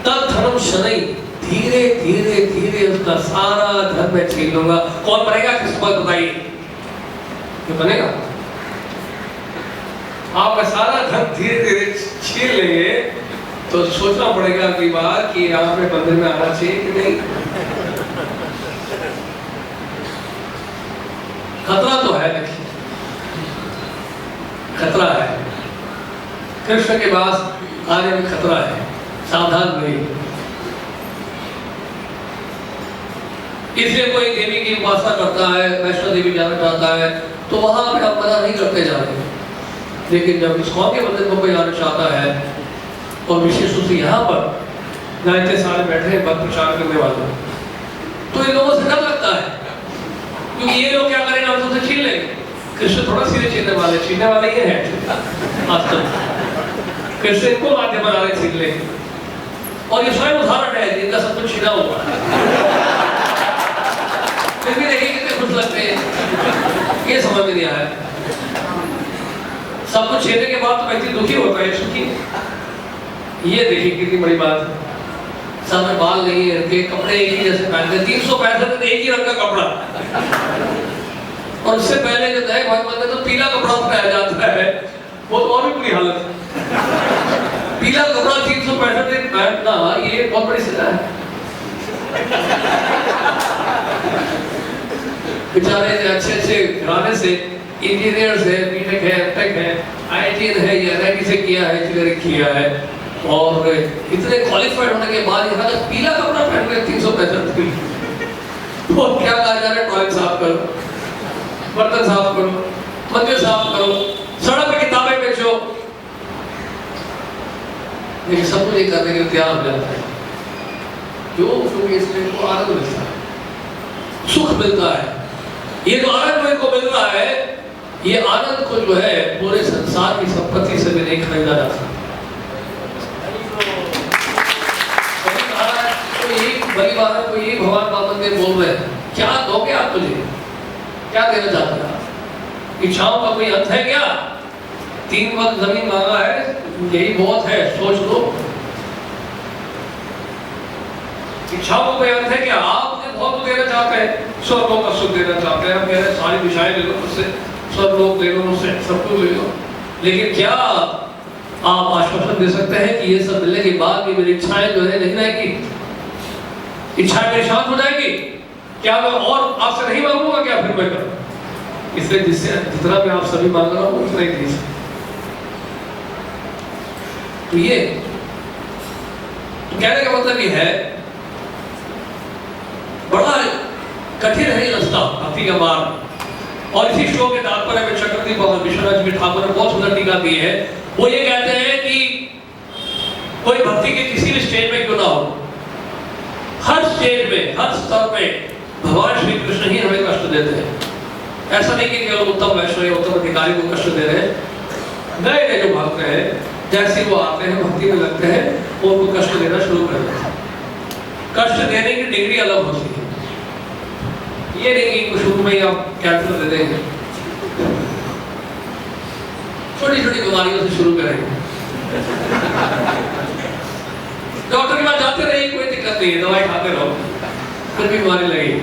तद्धनम शनै, धीरे धीरे धीरे उसका सारा धन मैं छीन लूंगा। कौन बनेगा? किस बात बताइए, ये बनेगा? आप सारा धन धीरे धीरे छीन लेंगे तो सोचना पड़ेगा अगली बार कि यहाँ पे मंदिर में आना चाहिए कि नहीं। खतरा तो है, देखिए खतरा है, कृष्ण के पास आने में खतरा है, सावधान रहिए। इसलिए कोई देवी की उपासना करता है, वैष्णो देवी जाना चाहता है, तो वहां पे आप मना नहीं करते जा रहे। लेकिन जब इस्कॉन के मंदिर में कोई आना चाहता है, और विशेष रूप से यहाँ पर जहाँ इतने सारे बैठे हैं भक्त प्रचार करने वाले, तो इन लोगों से डर लगता है, क्योंकि ये लोग क्या करेंगे, हम तुमसे छीन लेंगे। कृष्ण थोड़ा सीधे छीनने वाले ये है आज तक। कृष्ण इनको माध्यम बना रहे छीन लेंगे, और ये स्वयं उदाहरण है जिनका सब कुछ छीना हुआ है, फिर भी देखिए कितने खुश लगते हैं। ये समझ में नहीं आया, सब कुछ छीनने के बाद तो व्यक्ति दुखी होता है, सुखी। ये देखिए कितनी बड़ी बात है, सर में बाल नहीं है, के कपड़े एक ही जैसे पहनते, 365 दिन एक ही रंग का कपड़ा, और उससे पहले जो है भगवान ने तो पीला कपड़ा पहना जाता है, वो तो और भी बुरी हालत है। पीला कपड़ा 365 दिन पहनना, ये बहुत बड़ी सजा है। बेचारे अच्छे अच्छे घराने से, इंजीनियर है, बीटेक है, एमटेक है, आईआईटी है, या एनआईटी से किया है, इंजीनियरिंग किया है, और इतने क्वालिफाइड होने के बाद यहाँ तक पीला कपड़ा पहन रहे 365 दिन, तो क्या कहा जा रहा है, टॉयलेट साफ करो, बर्तन साफ करो, मंदिर साफ करो, सड़क पे किताबें बेचो, लेकिन सब कुछ ये करने के लिए तैयार हो जाता है। क्यों? क्योंकि इसमें इनको आनंद मिलता है, सुख मिलता है। ये जो आनंद इनको मिल रहा है, ये आनंद को जो है पूरे संसार की संपत्ति से भी नहीं खरीदा जा सकता। तो एक बड़ी बात है, तो ये भगवान बामन देव बोल रहे हैं, क्या दोगे आप मुझे, क्या देना चाहते हैं आप? इच्छाओं का कोई अंत है क्या? 3 वक्त जमीन मांगा है, यही बहुत है, सोच लो। इच्छाओं का कोई अंत है क्या? आप मुझे बहुत देना चाहते हैं, स्वर्गों का सुख देना चाहते हैं, मेरे सारी दिशाएं ले लो मुझसे, स्वर्ग लोग ले लो मुझसे, सब कुछ ले लो, लेकिन क्या आप आश्वासन दे सकते हैं कि ये सब मिलने के बाद भी मेरी इच्छाएं जो है नहीं रहेगी, इच्छाएं मेरी शांत हो जाएगी? क्या मैं और आपसे नहीं मांगूंगा क्या फिर मैं करूं? इसलिए जिससे जितना मैं आप सभी मांग रहा हूं उतना ही दीजिए। तो ये तो कहने का मतलब ये है, बड़ा कठिन है रास्ता भक्ति का मार्ग। और इसी श्लोक के तात्पर्य में चक्रवर्ती बाबा विश्वनाथ जी ठाकुर ने बहुत सुंदर टीका दी है। वो ये कहते हैं कि कोई भक्ति के किसी भी स्टेज में क्यों ना हो, हर स्टेज में, हर स्तर में भगवान श्री कृष्ण ही हमें कष्ट देते हैं। ऐसा नहीं कि केवल उत्तम वैष्णव, उत्तम अधिकारी को कष्ट दे रहे हैं। नए नए जो भक्त हैं, जैसे वो आते हैं भक्ति में लगते हैं, वो उनको कष्ट देना शुरू कर देते हैं। कष्ट देने की डिग्री अलग होती है, ये नहीं कि शुरू में ही आप कैंसर दे देंगे, छोटी छोटी बीमारियों से शुरू करेंगे। डॉक्टर के पास जाते रहिए, कोई दिक्कत नहीं है, दवाई खाते रहो, फिर भी बीमारी लगेगी,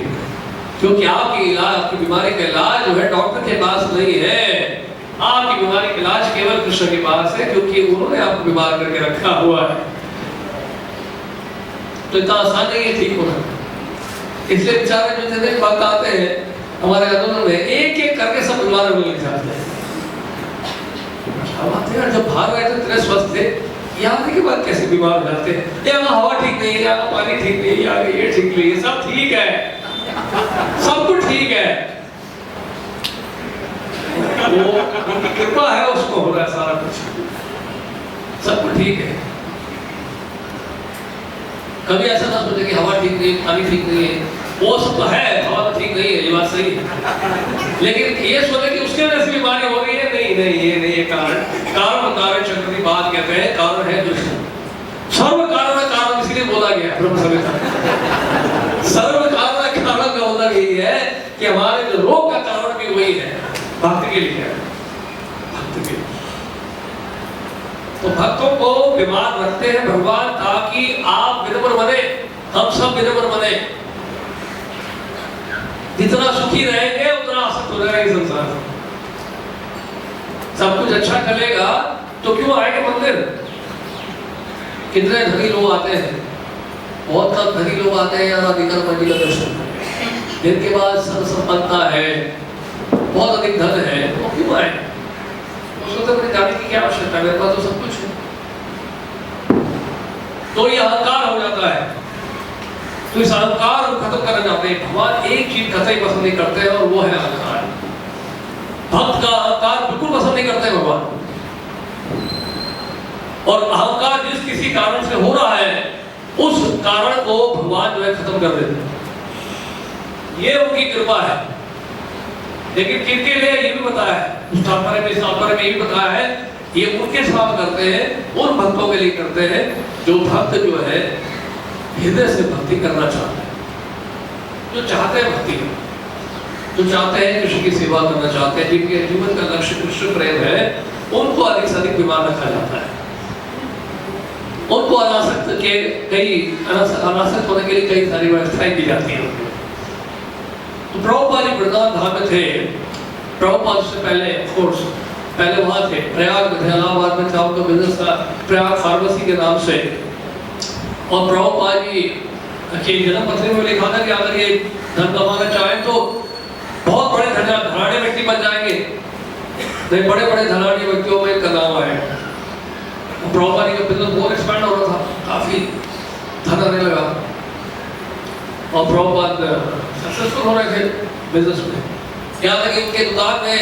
क्योंकि आपकी इलाज, आपकी बीमारी का इलाज जो है डॉक्टर के पास नहीं है। आपकी बीमारी का इलाज केवल कृष्ण के पास है, क्योंकि उन्होंने आपको बीमार करके रखा हुआ है। तो इतना आसान नहीं है ठीक होना। इसलिए बेचारे जो जितने भक्त आते हैं हमारे आंदोलन में, एक एक करके सब बीमार मिल जाते हैं। क्या बात है यार, जब बाहर गए थे इतने स्वस्थ थे, यहाँ के बाद कैसे बीमार हो जाते हैं? यहाँ हवा ठीक नहीं है, यहाँ पानी ठीक नहीं है, यहाँ ये ठीक नहीं है, सब ठीक है, सब कुछ ठीक है, वो उनकी कृपा है, उसको हो रहा है सारा कुछ, सब कुछ ठीक है। कभी ऐसा ना सोचे कि हवा ठीक नहीं है, पानी ठीक नहीं है, वो सब तो है, हवा तो ठीक नहीं है, ये बात सही है, लेकिन ये सोचे कि उसके वजह से बीमारी हो रही है, नहीं नहीं, ये नहीं है कारण। कारण कारण चक्रवर्ती बात कहते हैं, कारण है कृष्ण। सर्व कारण है, कारण इसीलिए बोला गया ब्रह्म संहिता। सर्व कारण कारण का मतलब यही है कि हमारे जो रोग का कारण भी वही है, भक्ति के लिए है, भक्ति के लिए। तो भक्तों को बीमार रखते हैं भगवान, ताकि आप विनम्र बने, हम सब विनम्र बने। जितना सुखी रहेंगे उतना आसक्त हो जाएगा इस संसार में। सब कुछ अच्छा चलेगा तो क्यों आएंगे मंदिर? कितने धनी लोग आते हैं, बहुत कम धनी लोग आते हैं यहाँ अधिकार मंदिर का दर्शन, जिनके पास सर्व संपन्नता है, बहुत अधिक धन है, वो क्यों आए? उसको तो अपने जाने की क्या आवश्यकता है, मेरे पास तो सब कुछ है। तो ये अहंकार हो जाता है। तो इस अहंकार को खत्म करना चाहते हैं। भगवान एक चीज कतई पसंद नहीं करते हैं, और वो है अहंकार। भक्त का अहंकार बिल्कुल पसंद नहीं करते भगवान। और अहंकार जिस किसी कारण से हो रहा है, उस कारण को भगवान जो है खत्म कर देते हैं। ये उनकी कृपा है। लेकिन किनके लिए ये भी बताया है, उस तात्पर्य में, इस तात्पर्य में ये भी बताया है, ये उनके साथ करते हैं, उन भक्तों के लिए करते हैं जो भक्त जो है हृदय से भक्ति करना चाहते हैं, जो चाहते हैं भक्ति, जो चाहते हैं कृष्ण की सेवा करना चाहते हैं, जिनके जीवन का लक्ष्य कृष्ण प्रेम है, उनको अधिक से अधिक बीमार रखा जाता है। उनको अनासक्त के कई अनासक्त होने के लिए कई सारी व्यवस्थाएं की जाती हैं। तो प्रभुपाद जी वृंदावन धाम में थे। प्रभुपाद से पहले ऑफकोर्स पहले वहाँ थे, प्रयाग में थे, इलाहाबाद में था, उनका बिजनेस था प्रयाग फार्मेसी के नाम से। और प्रभुपाद जी की जन्म पत्री में लिखा था कि अगर ये धन कमाना चाहें तो बहुत बड़े धनाढ़ व्यक्ति बन जाएंगे। नहीं, बड़े बड़े धनाढ़ व्यक्तियों में इनका नाम आया। प्रभुपाद जी का बिजनेस बहुत एक्सपैंड हो रहा था, काफी धन आने लगा, और प्रभुपाद सक्सेसफुल हो रहे थे बिजनेस में। यहाँ तक कि उनके दुकान में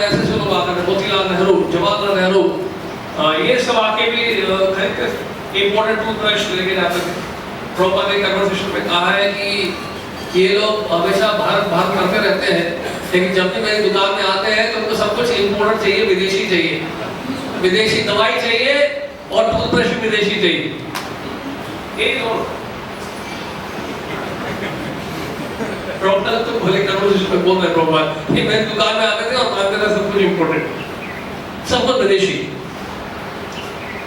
ऐसे ऐसे लोग आते थे, मोतीलाल नेहरू, जवाहरलाल नेहरू, ये सब आके भी इम्पोर्टेंट टूथब्रश लेके जाते थे। प्रभुपाद ने कन्वर्सेशन में कहा है कि ये लोग हमेशा भारत करते रहते हैं, लेकिन जब भी मेरी दुकान में आते हैं तो उनको सब कुछ इम्पोर्टेंट चाहिए, विदेशी चाहिए, विदेशी दवाई चाहिए और टूथब्रश भी विदेशी चाहिए। प्रॉब्लम तो भले कन्वर्सेशन में बोल रहे प्रॉब्लम ये मेरी दुकान में आते थे और मांगते थे सब कुछ इम्पोर्टेंट सब कुछ विदेशी।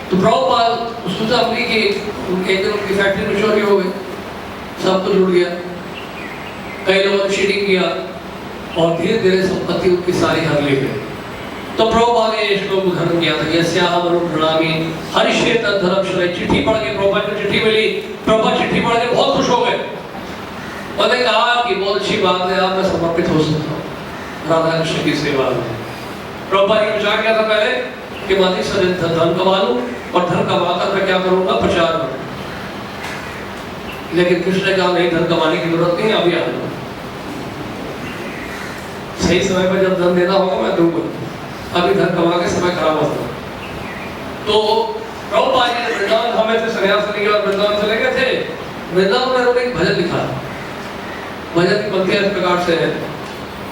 तो प्रॉब्लम सोचा अपनी कि एक दिन उनकी फैक्ट्री में चोरी हो गई, सब कुछ उड़ गया, कई लोगों ने चीटिंग किया और धीरे धीरे संपत्ति उनकी सारी हर ले गए। तो प्रभुपाद ने श्लोक उद्धरण किया था, यस्याहमनुप्रणामी हरिषेत धर्मश्रय। चिट्ठी पढ़ के प्रभुपाद को चिट्ठी मिली, प्रभुपाद चिट्ठी पढ़ के बहुत खुश हो गए। उन्होंने कहा कि बहुत अच्छी बात है, आप मैं समर्पित हो सकता हूँ राधा कृष्ण की सेवा में। प्रभुपाद ने विचार किया था पहले कि मैं अधिक से धन कमा लूं और धन कमाकर मैं क्या करूंगा, प्रचार करूं। लेकिन कृष्ण ने कहा नहीं, धन कमाने की जरूरत नहीं, अभी आ जाओ, सही समय पर जब धन देना होगा मैं दूंगा, अभी धन कमा के समय खराब होता। तो प्रभुपाद जी ने वृंदावन हमें से संन्यास लेके और वृंदावन चले गए थे। वृंदावन में उन्होंने एक भजन लिखा, भजन की पंक्तियां इस प्रकार से है,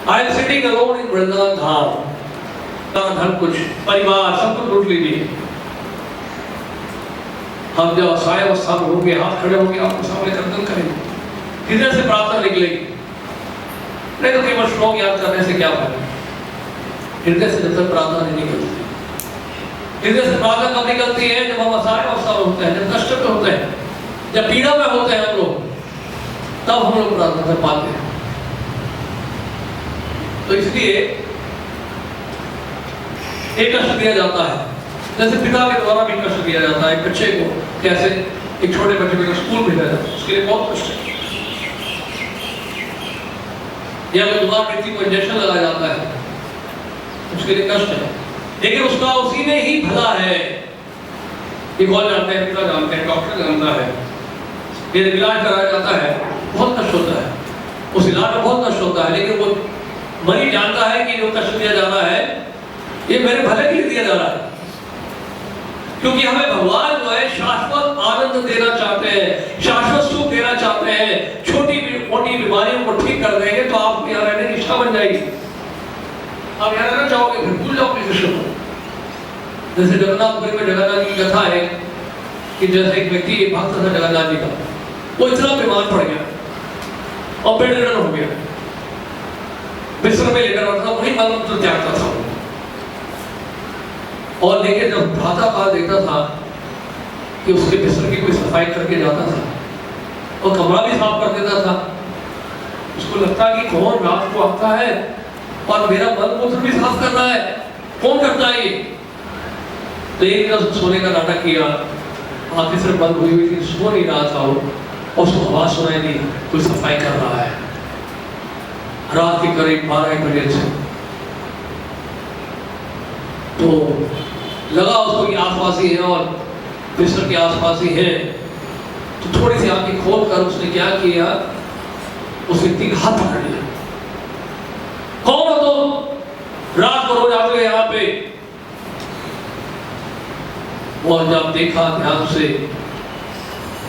I am sitting alone in Vrindavan Dham, धन कुछ परिवार सब कुछ लूट लीजिए, हम जब असहाय अवस्था में होंगे, हाथ खड़े होंगे, आपके सामने कीर्तन करेंगे, हृदय से प्रार्थना निकलेगी, नहीं तो केवल श्लोक याद करने से क्या फायदा। हृदय से जब तक प्रार्थना नहीं निकलती, हृदय से प्रार्थना कब निकलती है, जब हम असहाय अवस्था में होते हैं, जब कष्ट में होते हैं, जब पीड़ा में होते हैं हम लोग, तब हम लोग प्रार्थना कर पाते हैं। तो इसलिए एक कष्ट दिया जाता है, जैसे पिता के द्वारा भी कष्ट दिया जाता है एक बच्चे को, कैसे एक छोटे बच्चे को स्कूल भेजा जाता है, उसके लिए बहुत कष्ट है, या कोई बीमार व्यक्ति को इंजेक्शन लगाया जाता है, उसके लिए कष्ट है, लेकिन उसका उसी में ही भला है। ये कौन जानते हैं, पिता जानते हैं, डॉक्टर जानता है, ये इलाज कराया जाता है, बहुत कष्ट होता है, उस इलाज में बहुत कष्ट होता है, लेकिन वो मरीज जानता है कि जो कष्ट दिया जा रहा है ये मेरे भले के लिए दिया जा रहा है, क्योंकि हमें भगवान जो है शाश्वत आनंद देना चाहते हैं, शाश्वत सुख देना चाहते हैं। छोटी मोटी बीमारियों को ठीक कर देंगे तो आप यहाँ रहने की इच्छा बन जाएगी, आप यहाँ रहना चाहोगे, फिर भूल जाओगे कृष्ण को। जैसे जगन्नाथपुरी में जगन्नाथ की कथा है कि जैसे एक व्यक्ति भक्त था जगन्नाथ जी का, वो इतना बीमार पड़ गया और बेड रिडन हो गया, बिस्तर में लेकर रखा था, वही मंत्र त्यागता था और लेकिन जब प्रातः काल देखता था कि उसके बिस्तर की कोई सफाई करके जाता था और कमरा भी साफ कर देता था, उसको लगता कि कौन रात को आता है और मेरा मल मूत्र भी साफ कर रहा है, कौन करता है ये। तो एक दिन सोने का नाटक किया, आंखें सिर्फ बंद हुई हुई थी, सो नहीं रहा था वो, और उसको आवाज सुनाई दी कोई सफाई कर रहा है, रात के करीब 12 बजे से। तो लगा उसको कि आसपास ही है और बिस्तर के आसपास ही है, तो थोड़ी सी आंखें खोल कर उसने क्या किया, उस व्यक्ति का हाथ पकड़ लिया, कौन हो तुम, रात को रोज आते हो यहाँ पे। और जब देखा ध्यान से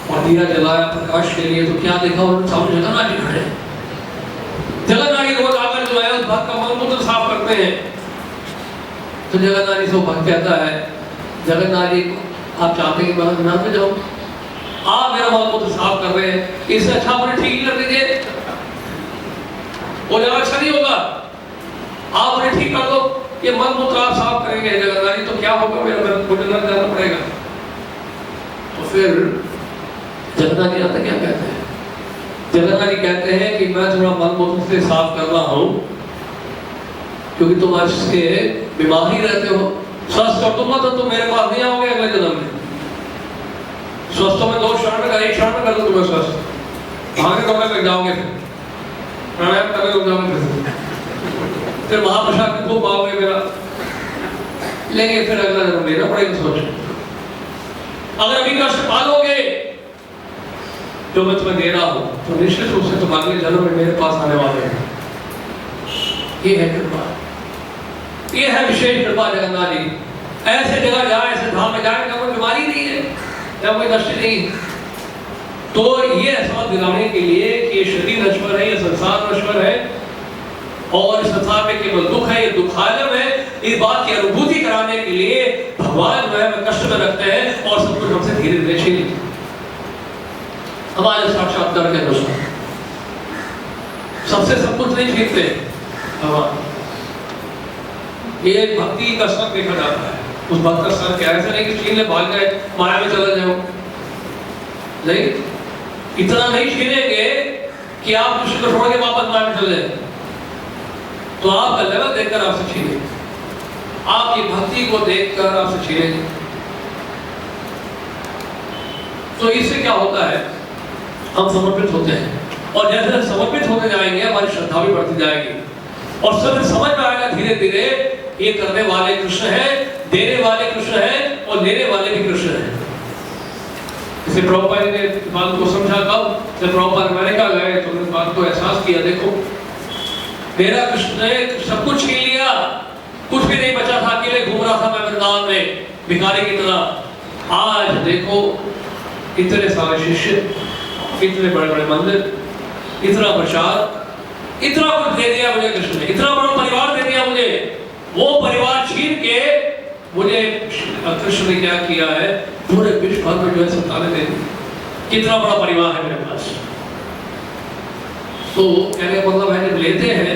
और दिया जलाया प्रकाश के लिए, तो क्या देखा, उन्होंने सामने जगन्नाथ जी खड़े। जगन्नाथ जी रोज आकर जो है उस भक्त का मल मूत्र साफ करते हैं। तो जगन्नाथ जी से भक्त कहता है, जगन्नाथ जी आप चाहते हैं कि मैं ना पे जाऊं, आप मेरा मल मूत्र साफ कर रहे हैं, इससे अच्छा मुझे ठीक ही कर दीजिए, वो ज्यादा अच्छा नहीं होगा, आप मुझे ठीक कर दो, ये मल मूत्र आप साफ करेंगे जगन्नाथ जी तो क्या होगा, मेरा मुझे न जाना पड़ेगा। तो फिर जगन्नाथ जी आता क्या कहते हैं, जगन्नाथ जी कहते हैं कि मैं थोड़ा मल मूत्र से साफ कर रहा हूं क्योंकि तुम इसके बीमार ही रहते हो, स्वस्थ कर दूंगा तो तुम मेरे पास नहीं आओगे अगले जन्म में। स्वस्थ में 2 क्षण में, 1 क्षण में कर दो तुम्हें स्वस्थ, भागे दौड़ने लग जाओगे, फिर प्राणायाम करने लग जाओगे, फिर महाप्रसाद में खूब पाओगे मेरा, लेंगे फिर अगला जन्म लेना पड़ेगा। सोचो अगर अभी कष्ट पालोगे जो मैं तुम्हें दे रहा हूं तो निश्चित रूप से तुम अगले जन्म में मेरे पास आने वाले हैं। ये है कृपा, ये है विशेष कृपा जगन्नाथ जी। ऐसे जगह जाए, ऐसे धाम में जाए, कोई बीमारी नहीं है, या कोई कष्ट नहीं, तो ये एहसास दिलाने के लिए कि ये शरीर नश्वर है, ये संसार नश्वर है और इस संसार में केवल दुख है, ये दुखालय है, इस बात की अनुभूति कराने के लिए भगवान जो है कष्ट में रखते हैं और सब कुछ हमसे धीरे धीरे छीन लेते हैं। हमारे साक्षात्कार के अनुसार सबसे सब कुछ नहीं छीनते भगवान। ये भक्ति का स्तर देखा जाता है। उस भक्त का स्तर क्या ऐसा नहीं कि छीन ले भाग जाए माया में चला जाओ, नहीं, इतना नहीं छीनेंगे कि आप कृष्ण को छोड़ के वापस माया में चले जाए। तो आपका लेवल देखकर आपसे छीनेंगे, आपकी भक्ति को देखकर आपसे छीनेंगे। तो इससे क्या होता है, हम समर्पित होते हैं, और जैसे समर्पित होते जाएंगे हमारी श्रद्धा भी बढ़ती जाएगी, और सब समझ में आएगा धीरे धीरे ये करने वाले कृष्ण हैं, देने वाले कृष्ण हैं, और लेने वाले भी कृष्ण हैं। इसे प्रभुपाद ने बात को समझा कब, जब प्रभुपाद अमेरिका गए तो उन्होंने बात को एहसास किया, देखो मेरा कृष्ण ने सब कुछ छीन लिया, कुछ भी नहीं बचा था, अकेले घूम रहा था मैं वृंदावन में भिखारी की तरह। आज देखो इतने सारे शिष्य, इतने बड़े बड़े मंदिर, इतना प्रचार, इतना कुछ दे दिया मुझे कृष्ण ने, इतना बड़ा परिवार दे दिया मुझे। वो परिवार छीन के मुझे कृष्ण ने क्या किया है, पूरे विश्व भर में जो है संतानें दे दी। कितना बड़ा परिवार है मेरे पास। तो कहने का मतलब है जब लेते हैं,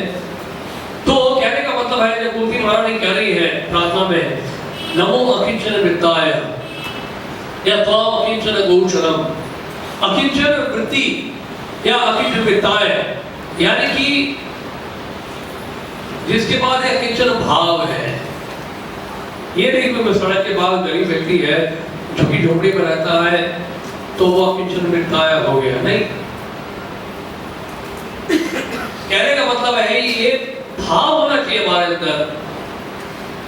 तो कहने का मतलब है जब कुंती महारानी कह रही है प्रार्थना में, नमो अकिंचन वृत्ताय या त्वाम अकिंचन गोचरम, अकिंचन वृत्ति या अकिंचन वृत्ताय, यानी कि जिसके बाद अकिंचन भाव है। ये नहीं कोई सड़क के बाद गरीब व्यक्ति है, झुकी झोपड़ी में रहता है तो वो अकिंचन वृत्ताय हो गया, नहीं। कहने का मतलब है ये भाव होना चाहिए हमारे अंदर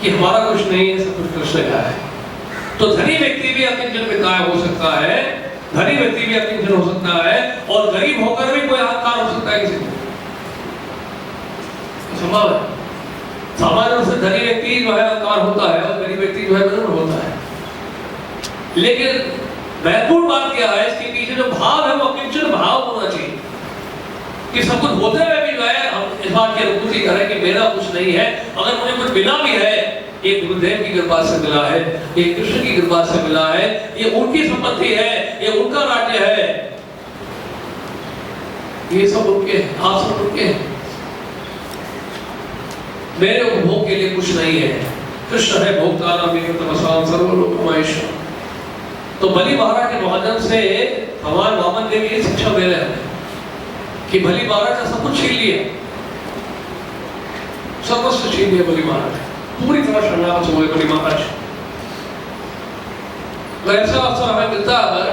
कि हमारा कुछ नहीं है, सब कुछ कृष्ण का है। तो धनी व्यक्ति भी अकिंचन वृत्ताय हो सकता है, धनी व्यक्ति भी अकिंचन हो सकता है, और गरीब होकर भी कोई अहंकार हो सकता है किसी को, संभव है। सामान्य रूप से धनी व्यक्ति जो है अहंकार होता है और गरीब व्यक्ति जो है विनम्र होता है। लेकिन महत्वपूर्ण बात क्या है, इसके पीछे जो भाव है वो अकिंचन भाव होना चाहिए कि सब कुछ होते हुए भी जो है हम इस बात की अनुभूति करें कि मेरा कुछ नहीं है। अगर मुझे कुछ मिला भी है, ये गुरुदेव की कृपा से मिला है, ये कृष्ण की कृपा से मिला है, ये उनकी संपत्ति है, ये उनका राज्य है, ये सब उनके, आप सब उनके, मेरे उपभोग के लिए कुछ नहीं है। कृष्ण है भोक्तानां विगतवशात् सर्वलोकमहेश्वरः। तो बलि महाराज के महाजन से भगवान वामन देव ये शिक्षा दे रहे हैं कि बलि महाराज ने सब कुछ छीन लिया, सर्वस्व छीन लिया बलि महाराज, पूरी तरह शरणागत हुए बलि महाराज। तो ऐसा अवसर हमें मिलता है,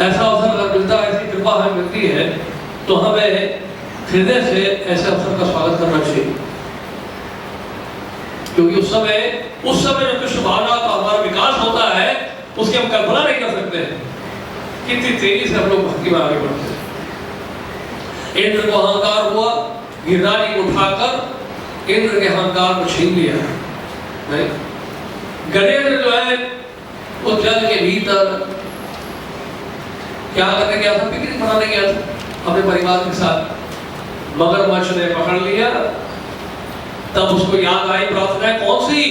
ऐसा अवसर अगर मिलता है, ऐसी कृपा हमें मिलती है, तो हमें हृदय से ऐसे अवसर का स्वागत करना चाहिए। क्योंकि उस समय जो कृष्ण भावना का हमारा विकास होता है उसकी हम कल्पना नहीं कर सकते कितनी तेजी से हम लोग भक्ति में आगे बढ़ते हैं। इंद्र को अहंकार हुआ, गिरधारी को उठाकर इंद्र के अहंकार को छीन लिया, नहीं। गणेश जो है वो जल के भीतर क्या करने गया था, पिकनिक मनाने गया था अपने परिवार के साथ। मगरमच्छ ने पकड़ लिया, तब उसको याद आई प्रार्थना कौन सी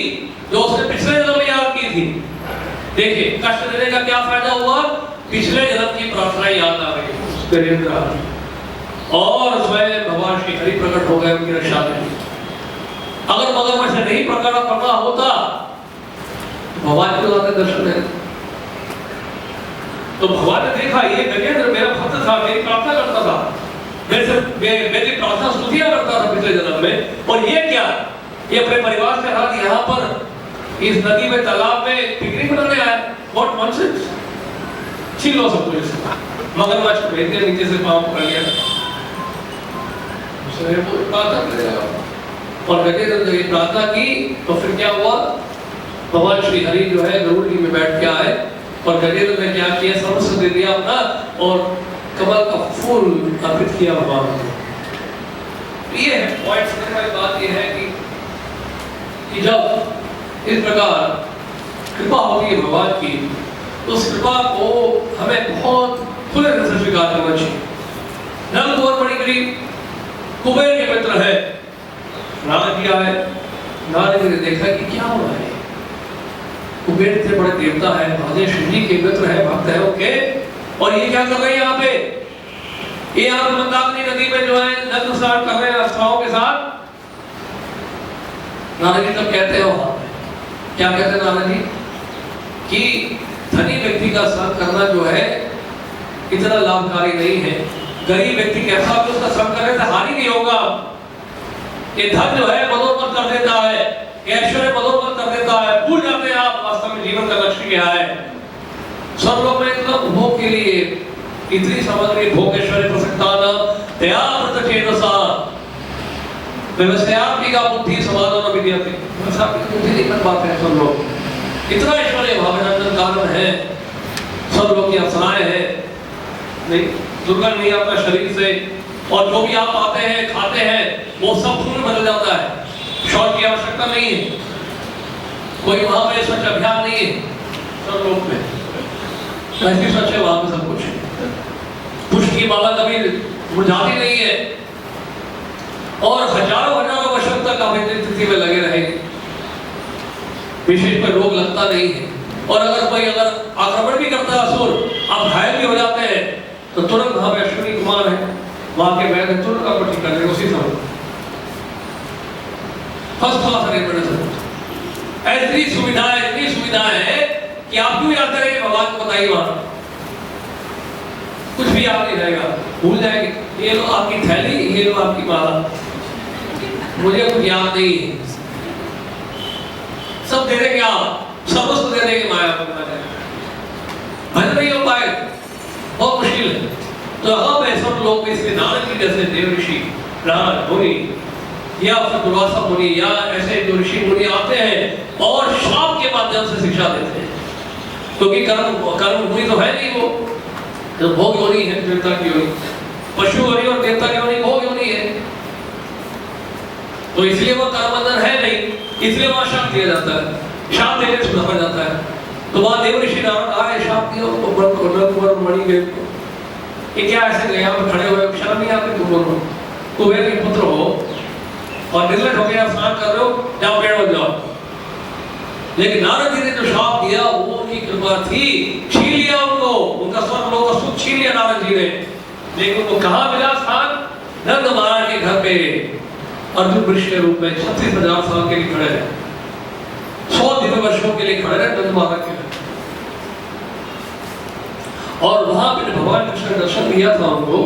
जो उसने पिछले जन्म में याद की थी। देखिए कष्ट देने का क्या फायदा हुआ, पिछले जन्म की प्रार्थना याद आ गई और स्वयं भगवान श्री हरि प्रकट हो गए उनकी रक्षा में। अगर मगरमच्छ ने नहीं पकड़ा होता तो भगवान को आते दर्शन देने, तो भगवान ने देखा ये गजेंद्र मेरा भक्त था, मेरी प्रार्थना करता था, मेरी प्रार्थना स्तुतियां करता था पिछले जन्म में, और ये क्या, ये अपने परिवार के साथ यहाँ पर इस नदी में तालाब में पिकनिक मनाने आया। व्हाट नॉनसेंस, छीन लो सब कुछ। मगरमच्छ को भेज दिया, नीचे से पांव पकड़ लिया, उसने वो प्रार्थना करेगा, और गजेंद्र ने प्रार्थना की तो फिर क्या हुआ, भगवान श्री हरि जो है गरुड़ में बैठ के आए और गजेंद्र ने क्या किया, सर्वस्व दे दिया अपना और कमल का फूल अर्पित किया भगवान को। ये है पॉइंट समझने वाली बात, ये है कि जब इस प्रकार कृपा होती है भगवान की, तो उस कृपा को हमें बहुत खुले दिल से स्वीकार करना चाहिए। नल कुंवर बड़ी गरीब कुबेर के मित्र है, नारद जी आए, नारद जी ने देखा कि क्या हो रहा है, कुबेर इतने बड़े देवता है, महादेव शिव जी के मित्र है, भक्त है ओके, और ये क्या कर रहे हैं यहाँ पे, ये आप मंदाकिनी नदी में जो है नग्न स्नान कर रहे हैं अवस्थाओं के साथ। नारद जी तब कहते हो, क्या कहते हैं नारद जी कि धनी व्यक्ति का संग करना जो है इतना लाभकारी नहीं है। गरीब व्यक्ति कैसा भी उसका संग करे तो हानि नहीं होगा। ये धन जो है मदोन्मत्त कर देता है, ये ऐश्वर्य मदोन्मत्त कर देता है। भूल जाते हैं आप वास्तव में जीवन का लक्ष्य क्या है। सब लोग में इतना भोग के लिए इतनी सामग्री भोगेश्वरी प्रसक्तान दया प्रत्यचेतसा व्यवसायी का बुद्धि समाधान विद्यते। व्यवसायी की बुद्धि नहीं कर पाते हैं सब लोग। इतना ऐश्वर्य भावनानंद कारण है, सब लोग की अप्सराएं हैं, नहीं दुर्गंध नहीं आता शरीर से, और जो भी आप आते हैं खाते हैं वो सब खून बदल जाता है। शौच की आवश्यकता नहीं है, कोई वहां पे स्वच्छ अभियान नहीं है सब लोग में, ऐसी स्वच्छ है वहां पे सब कुछ। पुष्प की माला कभी मुरझाती नहीं है, और हजारों हजारों वर्षों तक आप इतनी स्थिति में लगे रहेंगे, विशेष पर रोग लगता नहीं है। और अगर कोई आक्रमण भी करता है असुर, आप घायल भी हो जाते हैं तो तुरंत वहां पे अश्विनी कुमार है, वहां के वैद्य तुरंत आपको ठीक कर देंगे उसी समय। फर्स्ट क्लास अरेंजमेंट है, इतनी सुविधाएं है कि आप क्यों याद करेंगे भगवान को बताइए। वहां कुछ भी याद नहीं रहेगा, भूल जाएंगे। ये लो आपकी थैली, ये लो आपकी माला, मुझे कुछ याद नहीं है। सब दे देंगे आप, सब उसको दे देंगे माया को। भजन नहीं हो पाए, बहुत मुश्किल है। तो अब सब लोग इसके नारद जी जैसे देव ऋषि, नारद मुनि या फिर दुर्वासा मुनि या ऐसे जो ऋषि मुनि आते हैं और शाप के माध्यम से शिक्षा देते हैं, क्योंकि कर्म मुनि तो है नहीं, वो तो भोग योनि है, देवता की योनि, पशु योनि और देवता की योनि भोग योनि है। तो इसलिए वो कर्मबंधन है नहीं, इसलिए वहां शाप दिया जाता है, शाप देने से सुधारा जाता है। तो वहां देव ऋषि नारद आए, शाप दिया उनको मणि देव को। ये क्या ऐसे गए यहाँ पे खड़े हुए, शर्म नहीं आती तुम दोनों, कुबेर के पुत्र हो और निर्लज हो गया, स्नान कर रहे हो, जाओ पेड़ बन जाओ। लेकिन नारद जी ने जो शाप दिया वो उनकी कृपा थी, छीन लिया उनको, उनका स्वर्ग लोक का सुख छीन लिया नारद जी ने। लेकिन उनको कहाँ मिला स्थान? नंद महाराज के घर पे अर्जुन वृक्ष के रूप में 36,000 साल के लिए खड़े हैं, 100 दिव्य वर्षों के लिए खड़े रहे नंद महाराज के घर। और वहां पे भगवान कृष्ण ने दर्शन दिया था उनको,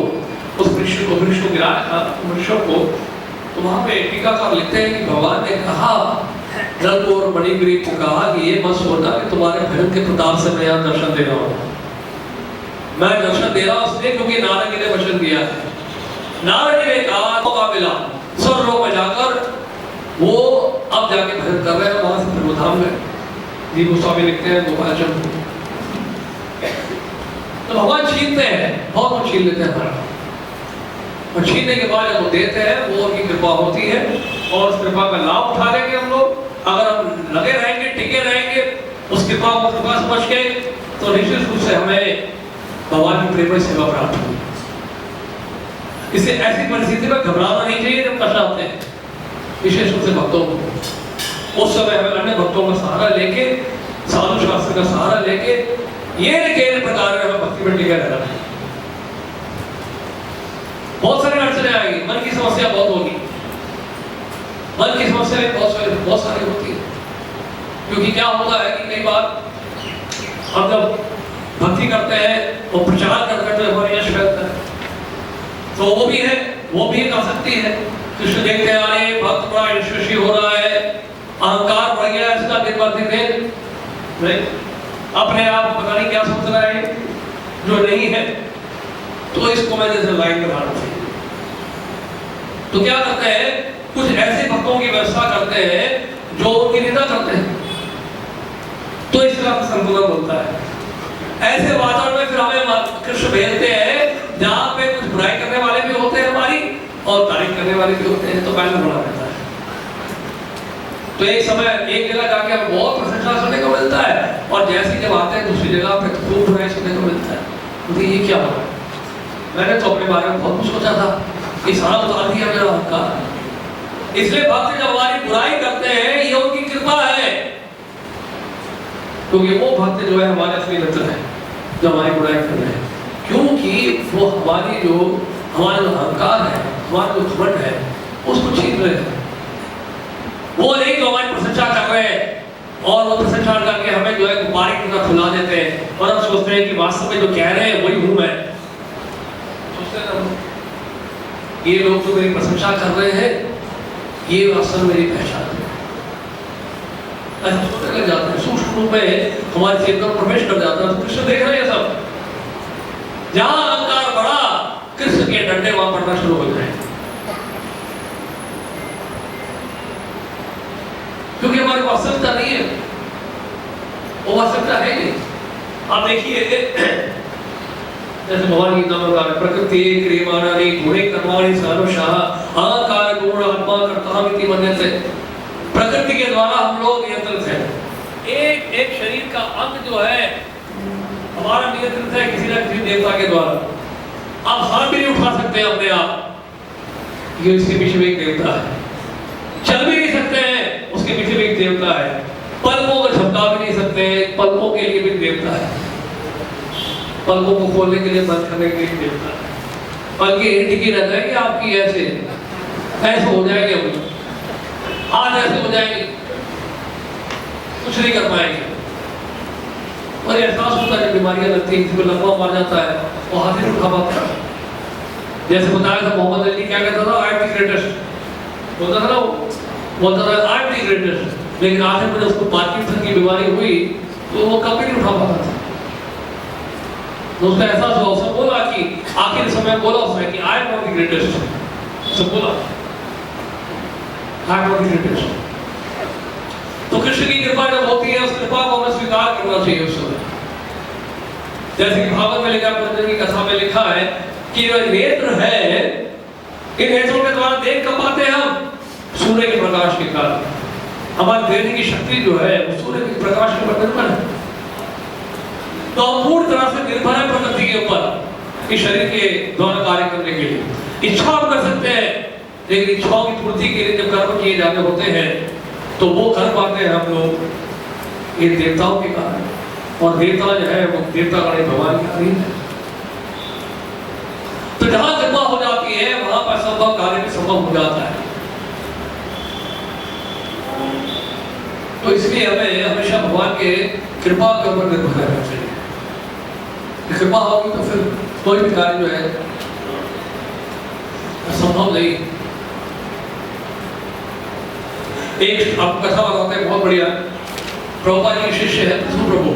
उस वृक्ष को गिराया था वृक्षों को। तो वहां पे टीकाकार लिखते हैं कि भगवान ने कहा नल और मणिगिरी को कहा कि ये मत सोचना कि तुम्हारे भजन के प्रताप से मैं यहाँ दर्शन दे रहा हूँ। मैं दर्शन दे रहा हूँ इसलिए क्योंकि नारद जी ने वचन दिया है। नारद जी ने कहा मौका मिला, स्वर्ग लोक में जाकर वो अब जाके भजन कर रहे हैं, वहां से फिर धाम गए। जी गोस्वामी लिखते हैं गोपाल चंद्र। तो भगवान छीनते हैं, बहुत कुछ छीन लेते हैं हमारा, और छीनने के बाद जब वो देते हैं वो उनकी कृपा होती है, और उस कृपा का लाभ उठा लेंगे हम लोग। अगर हम लगे रहेंगे, टिके रहेंगे उस कृपा को कृपा समझ के, तो निश्चित रूप से हमें भगवान की प्रेम सेवा प्राप्त होगी। इसे ऐसी परिस्थिति में घबराना नहीं चाहिए जब कष्ट आते हैं, विशेष रूप से भक्तों को। उस समय हमें अन्य भक्तों का सहारा लेके, साधु शास्त्र का सहारा लेके ये केंद्र प्रकार में भक्ति में टिके रहना है। बहुत सारी अड़चने आएंगी, मन की समस्या बहुत होगी, मन की समस्या बहुत सारी होती है। क्योंकि क्या होता है कि कई बार हम जब भक्ति करते हैं और प्रचार करते हैं तो हमारे यश फैलता है, तो वो भी एक आसक्ति है। कृष्ण देखते आए भक्त बड़ा यशस्वी हो रहा है, अहंकार बढ़ गया इसका दिन ब दिन, अपने आप पता नहीं क्या सोच रहा है जो नहीं है, तो इसको मैं जैसे लाइन में डालना चाहिए। तो क्या करते हैं, कुछ ऐसे भक्तों की व्यवस्था करते हैं जो उनकी निंदा करते हैं, तो इस तरह का संतुलन होता है। ऐसे वातावरण में फिर हमें कृष्ण भेजते हैं जहां पे कुछ बुराई करने वाले भी होते हैं हमारी, और तारीफ करने वाले भी होते हैं, तो बैलेंस बना रहता है। तो एक समय एक जगह जाके हमें बहुत प्रशंसा सुनने को मिलता है, और जैसे जब आते हैं दूसरी जगह पे खूब बुराई सुनने को मिलता है। तो ये क्या हो रहा है? मैंने तो अपने बारे में बहुत कुछ सोचा था, ये सारा उतार दिया मेरा अहंकार। इसलिए भक्त जब हमारी बुराई करते हैं ये उनकी कृपा है, क्योंकि वो भक्त जो है हमारे असली मित्र है जो हमारी बुराई कर रहे हैं, क्योंकि वो हमारी जो हमारा जो अहंकार है, हमारा जो घमंड है, उसको छीन रहे हैं। वो नहीं जो हमारी प्रशंसा कर रहे हैं और वो प्रशंसा करके हमें जो है गुब्बारे की तरह फुला देते हैं और हम सोचते हैं कि वास्तव में जो कह रहे हैं वही हूं मैं। सोचते हैं ना, ये लोग जो मेरी प्रशंसा कर रहे हैं ये वास्तव में मेरी पहचान है। ऐसा सोचने लग जाते हैं, सूक्ष्म रूप में हमारे चेतन में प्रवेश कर जाता है। तो कृष्ण देख रहे हैं सब, जहां अहंकार बढ़ा कृष्ण के डंडे वहां पड़ना शुरू हो गए, क्योंकि हमारी वास्तविकता नहीं है, वो वास्तविकता है नहीं। आप देखिए जैसे भगवान गीता में कहा प्रकृति क्रियमाणानि गुणे कर्माणि सानुषः अहंकार गुण आत्मा कर्तामिति मन्यते। प्रकृति के द्वारा हम लोग नियंत्रित हैं। एक एक शरीर का अंग जो है हमारा नियंत्रित है किसी न किसी देवता के द्वारा। आप हाथ भी नहीं उठा सकते अपने आप, ये इसके पीछे भी एक देवता है। चल भी नहीं सकते हैं, उसके पीछे भी एक देवता है। पलकों को झपका भी नहीं सकते, पलकों के लिए भी देवता है। पलकों को खोलने के लिए, बंद करने के लिए देवता है। पल की टिकी रहता है कि आपकी ऐसे हो जाएंगे, हाथ ऐसे हो जाएंगे, कुछ नहीं कर पाएंगे। और एहसास होता है, बीमारियां लगती हैं, किसी को लकवा मार जाता है, वो हाथ नहीं उठा पाता। जैसे बताया था मोहम्मद अली क्या कहता था, आई एम द ग्रेटेस्ट बोलता था ना, बोलता था आई एम द ग्रेटेस्ट, लेकिन आखिर में उसको पार्किंसन की बीमारी हुई तो वो कभी नहीं उठा पाता था। तो उसका एहसास हुआ, उसने बोला कि आखिर समय बोला उसने कि I am not the greatest, सब बोला I am not the greatest. तो कृष्ण की कृपा जब होती है, उस कृपा को हमें स्वीकार करना चाहिए उस समय। जैसे कि भागवत में लिखा, पतंजलि की कथा में लिखा है कि जो नेत्र है, इन नेत्रों के द्वारा देख कब पाते हैं हम? सूर्य के प्रकाश के कारण। हमारी देखने की शक्ति जो है वो सूर्य के प्रकाश के ऊपर निर्भर है। तो हम पूरी तरह से निर्भर है प्रकृति के ऊपर इस शरीर के द्वारा कार्य करने के लिए। इच्छा हम कर सकते हैं, लेकिन इच्छाओं की पूर्ति के लिए जब कर्म किए जाने होते हैं तो वो कर पाते हैं हम लोग ये देवताओं के कारण। और देवता जो है वो देवता गण भगवान के अधीन है। तो जहां कृपा हो जाती है वहां पर असंभव कार्य भी संभव हो जाता है। तो इसलिए हमें हमेशा भगवान के कृपा के ऊपर निर्भर रहना चाहिए। कृपा होगी तो फिर कोई भी कार्य जो है संभव नहीं। एक आपको कथा बताते हैं, बहुत बढ़िया। प्रभुपाद जी के शिष्य है प्रभु,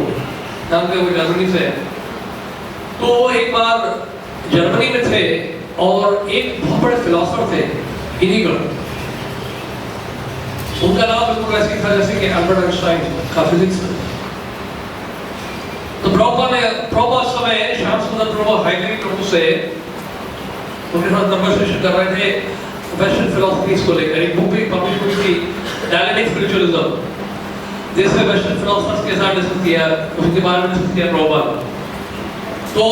जानते हो, जर्मनी से है। तो एक बार जर्मनी में थे और एक बहुत बड़े फिलोसोफर थे, हिनिगर। उनका नाम बिल्कुल वैसे था जैसे कि एल्बर्ट आइंस्टाइन का फिजिक्स में। तो प्रभुपाद समय श्याम सुंदर प्रभु हाइगरी प्रभु से उनके साथ कन्वर्सेशन कर रहे थे वेस्टर्न फिलॉसफीज को लेकर। एक बुक भी पब्लिश हुई थी, डायलेक्टिक स्पिरिचुअलिज्म, जिसमें वेस्टर्न फिलोसफर्स के साथ डिस्कस किया, उसके बारे में डिस्कस किया प्रभुपाद। तो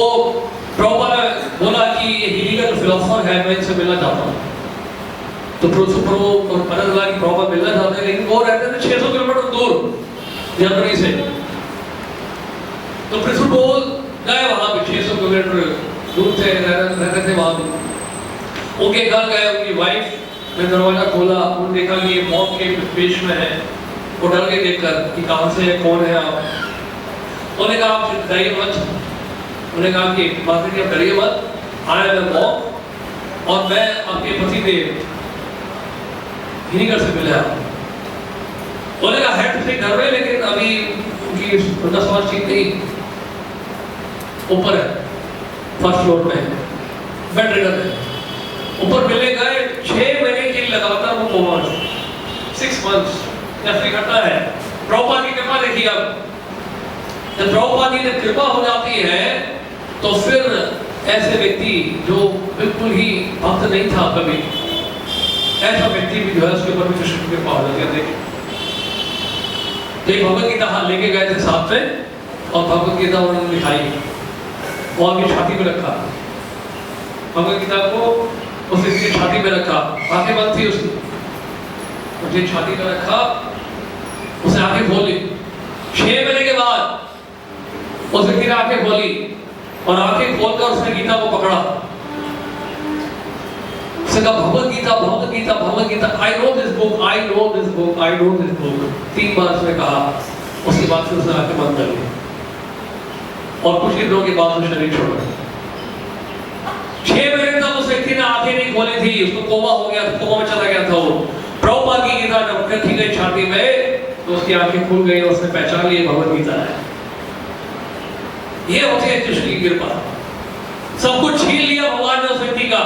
प्रभुपाद ने बोला कि ये हिनिगर फिलोसोफर है, मैं इनसे मिलना चाहता हूँ। तो प्रभु और पता चला कि प्रभुपाद मिलना चाहते हैं, लेकिन वो रहते थे 600 किलोमीटर दूर जर्मनी से। तो प्रिंसिपल गए वहां पे, 600 किलोमीटर दूर से रहते थे वहां पे। उनके घर गए, उनकी वाइफ ने दरवाजा खोला, उन्होंने देखा कि ये मौत के पेश में है। वो डर के देखकर कि कहां से है, कौन है आप। उन्होंने कहा आप डरिए मत, उन्होंने कहा कि माता जी आप डरिए मत, आई एम मॉम और मैं आपके पति देव हिनिगर से मिले। उन्होंने कहा है तो घर में, लेकिन अभी उनकी उनका समाज ठीक नहीं, ऊपर है, फर्स्ट फ्लोर में बेड रिडन है। ऊपर मिलने गए, 6 महीने के लगातार वो कोमा, 6 मंथ्स ऐसे करता है। प्रभुपाद की कृपा देखिए। अब जब प्रभुपाद की कृपा हो जाती है तो फिर ऐसे व्यक्ति जो बिल्कुल ही भक्त नहीं था कभी, ऐसा व्यक्ति भी जो है उसके ऊपर भी कृष्ण की कृपा हो जाती है। देखिए, एक भगवत गीता लेके गए थे साथ में, और भगवत गीता उन्होंने दिखाई, वो आगे छाती में रखा भगवत गीता को, उसकी छाती में रखा, आंखें बंद थी उसकी, उसने छाती में रखा, उसने आंखें खोली। 6 महीने के बाद उस व्यक्ति ने आंखें खोली और आंखें खोलकर उसने गीता को पकड़ा सका Bhagavad Gita Bhagavad Gita Bhagavad Gita, I know this book, I know this book, I know this book, 3 बार उसने कहा। उसके बाद से उसने आंखें बंद कर ली और कुछ ही दिनों के बाद वो शरीर छोड़ा। 6 महीने तक उस व्यक्ति ने आंखें नहीं खोली थी, उसको कोमा हो गया, कोमा में चला गया था वो। प्रभुपाद की गीता जब रखी गई छाती में तो उसकी आंखें खुल गई और उसने पहचान लिया भगवत गीता है। ये होती है कृष्ण की कृपा। सब कुछ छीन लिया भगवान ने उस व्यक्ति का,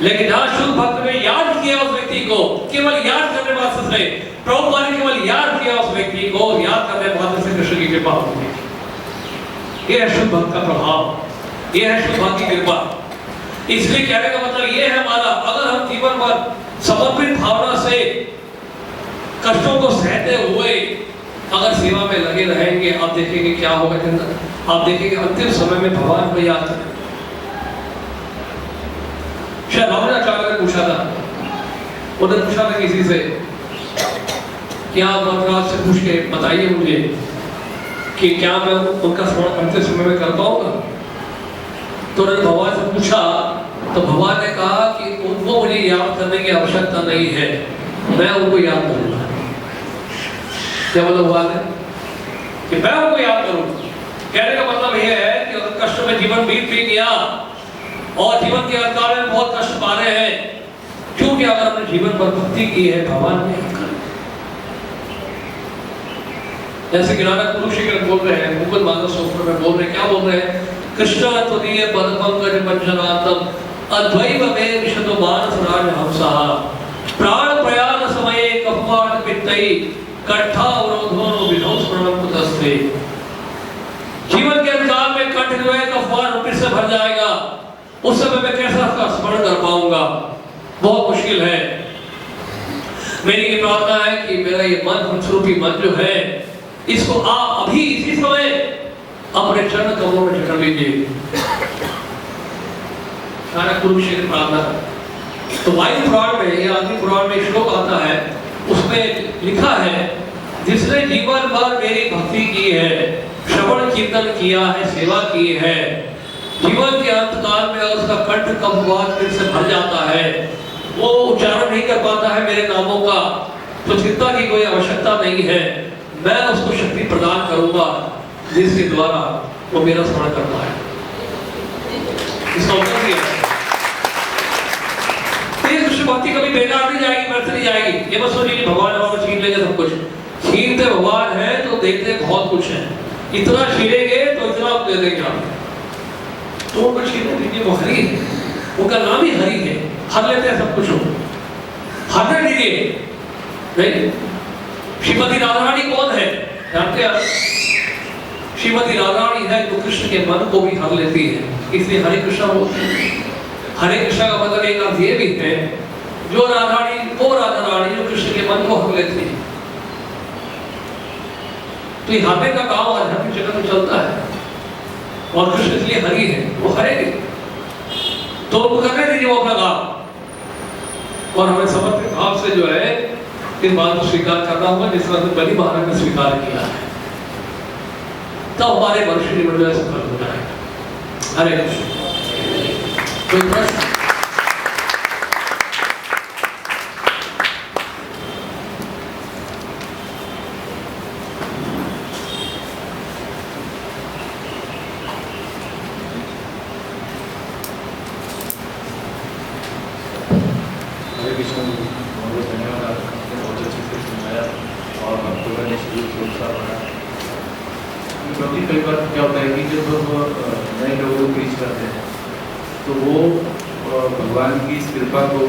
लेकिन जहां शुद्ध भक्त ने याद किया उस व्यक्ति को, केवल याद करने मात्र से, प्रभुपाद ने केवल याद किया उस व्यक्ति को, याद करने मात्र से कृष्ण की कृपा होती है। ये है शुद्ध भक्त का प्रभाव, ये है शुद्ध भक्त की कृपा। इसलिए कहने का मतलब ये है हमारा, अगर हम जीवन भर समर्पित भावना से कष्टों को सहते हुए अगर सेवा में लगे रहेंगे, आप देखेंगे क्या होगा चंद्र, आप देखेंगे अंतिम समय में भगवान को याद करें। शायद रामाचार्य ने पूछा था, उन्होंने पूछा था किसी से कि आप मद्रास से पूछ के बताइए मुझे कि क्या मैं उनका स्मरण अंतिम समय में कर पाऊंगा। तो उन्होंने भगवान से पूछा, तो भगवान ने कहा कि उनको मुझे याद करने की आवश्यकता नहीं है, मैं उनको याद करूंगा। क्या मतलब हुआ है कि मैं उनको याद करूंगा। कहने का मतलब यह है कि अगर कष्ट में जीवन बीत भी गया और जीवन के अंतकाल में बहुत कष्ट पा रहे हैं, क्योंकि अगर अपने जीवन पर भक्ति की है, भगवान ने जैसे कि नानक कुरुक्षेत्र बोल रहे हैं, मुकुंद माधव सूत्र में बोल रहे हैं, क्या बोल रहे हैं, कृष्ण त्वदीय पद पंकज पंचनातम अद्वैत में विशदो मानस राज हंसा प्राण प्रयाण समये कपवाट पित्तई कट्ठा अवरोधो विधो स्मरणम कुतस्ते। जीवन के अंतकाल में कंठ जो है कपवाट फिर से भर जाएगा, उस समय मैं कैसा उसका स्मरण कर पाऊंगा, बहुत मुश्किल है। मेरी ये प्रार्थना है कि मेरा ये मन हंसरूपी मन जो है, इसको आप अभी इसी समय अपने चरण कमलों में जकड़ लीजिए। नानक कुरुक्षेत्र प्रार्थना। तो वायु पुराण में या अग्नि पुराण में श्लोक आता है, उसमें लिखा है, जिसने जीवन भर मेरी भक्ति की है, श्रवण कीर्तन किया है, सेवा की है, जीवन के अंतकाल में उसका कंठ कपवात फिर से भर जाता है, वो उच्चारण नहीं कर पाता है मेरे नामों का, तो चिंता की कोई आवश्यकता नहीं है, मैं उसको शक्ति प्रदान करूंगा जिसके द्वारा वो मेरा स्मरण करता है। इसका उत्तर दिया कृष्ण भक्ति कभी बेकार नहीं जाएगी, व्यर्थ नहीं जाएगी। ये मत सोचिए भगवान हमारा छीन लेंगे सब कुछ, छीनते भगवान है तो देते बहुत कुछ है, इतना छीनेंगे तो इतना दे देंगे आप, तो उनको छीनने दीजिए, वो हरि है, उनका नाम ही हरि है, हर लेते हैं सब कुछ, हरने दीजिए। नहीं, श्रीमती राधारानी कौन है जानते हैं? श्रीमती राधारानी है जो कृष्ण के मन को भी हर लेती है, इसलिए हरे कृष्णा बोलते हैं। हरे कृष्णा का मतलब एक अर्थ ये भी है, जो राधारानी वो राधारानी जो कृष्ण के मन को हर लेती है। तो ये हरने का काम आध्यात्मिक जगत में चलता है, और कृष्ण इसलिए हरि है, वो हरेंगे, तो उनको करने दीजिए वो अपना काम, और हमें समर्पित भाव से जो है इस बात को स्वीकार करना होगा, जिस तरह से बलि महाराज ने स्वीकार किया है, तब हमारे मनुष्य जीवन जो है सफल होता है। हरे कृष्ण। कोई प्रश्न? हरे कृष्ण, बहुत धन्यवाद, आपने बहुत अच्छे से सुनाया और भक्तों ने सोचा बनाया। क्योंकि कई बार क्या होता है कि जब नए लोगों को प्रीच करते हैं तो वो भगवान की इस कृपा को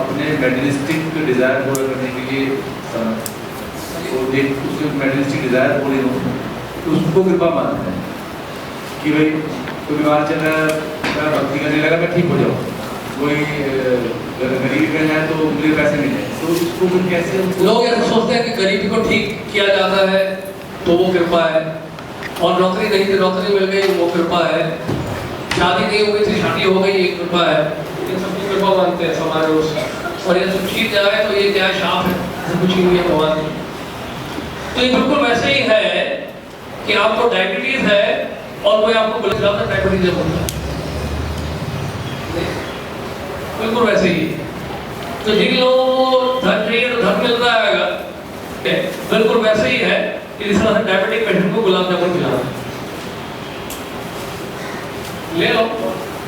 अपने मेडलिस्टिक डिज़ायर पूरा करने के लिए तो एक उसके मेडलिस्टिक डिज़ायर पूरी हो तो उसको कृपा मानते हैं कि भाई कोई बीमार चल रहा है, मैं भक्ति करने लगा मैं ठीक हो जाऊँ, कोई गरीबी में है तो मुझे पैसे मिले, तो उसको फिर कैसे लोग ऐसा सोचते हैं कि गरीबी को ठीक किया जाता है तो वो कृपा है, और नौकरी नहीं थी नौकरी मिल गई वो कृपा है, शादी नहीं हुई थी शादी हो गई ये कृपा है, ये सबको कृपा मानते हैं समाज में। और ये सब छीन जाए तो ये क्या शाप है, सब कुछ ही भगवान की। तो ये बिल्कुल वैसे ही है कि आपको डायबिटीज है और कोई आपको बोले ज्यादा डायबिटीज होता है, बिल्कुल वैसे ही। तो जिन लोगों को धन चाहिए तो धन मिल रहा है, बिल्कुल वैसे ही है कि जिस तरह से डायबिटिक पेशेंट को गुलाब जामुन खिलाना, ले लो,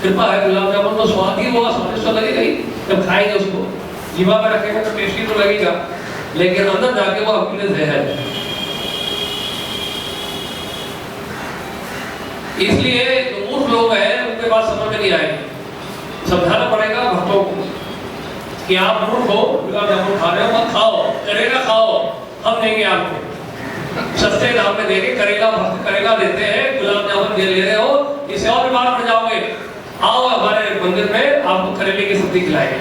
कृपा है। गुलाब जामुन तो स्वाद ही होगा, स्वादिष्ट तो लगेगा ही जब खाएंगे उसको, जीवा में रखेंगे तो टेस्टी तो लगेगा, लेकिन अंदर जाके वो आपके लिए जहर है। इसलिए जो मूर्ख लोग हैं उनके पास समझ में नहीं आएगी। समझाना पड़ेगा भक्तों को कि आप मूर्ख हो, गुलाब जामुन खा रहे हो, मत खाओ, करेला खाओ, हम देंगे आपको सस्ते दाम में देंगे। करेला भक्त करेला देते हैं, गुलाब जामुन दे रहे हो, इससे और बीमार पड़ जाओगे। आओ हमारे मंदिर में, आपको करेले की सब्जी खिलाएंगे।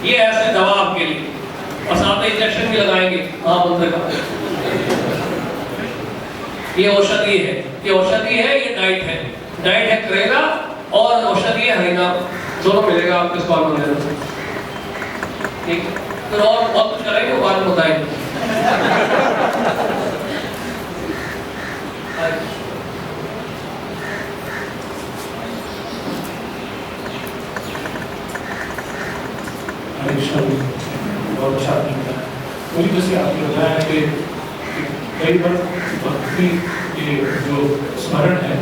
ये ऐसे दवा आपके लिए, और साथ में इंजेक्शन भी लगाएंगे महामंत्र का। ये औषधि है, ये औषधि है, ये डाइट है। डाइट है करेला और औषधि है हरिनाम, दोनों मिलेगा आपके स्वाद मंदिर में। ठीक है, तो और बहुत कुछ करेंगे, वो बाद में बताएंगे। बहुत अच्छा मुझे जैसे आपने बताया कि कई बार भक्ति के जो स्मरण है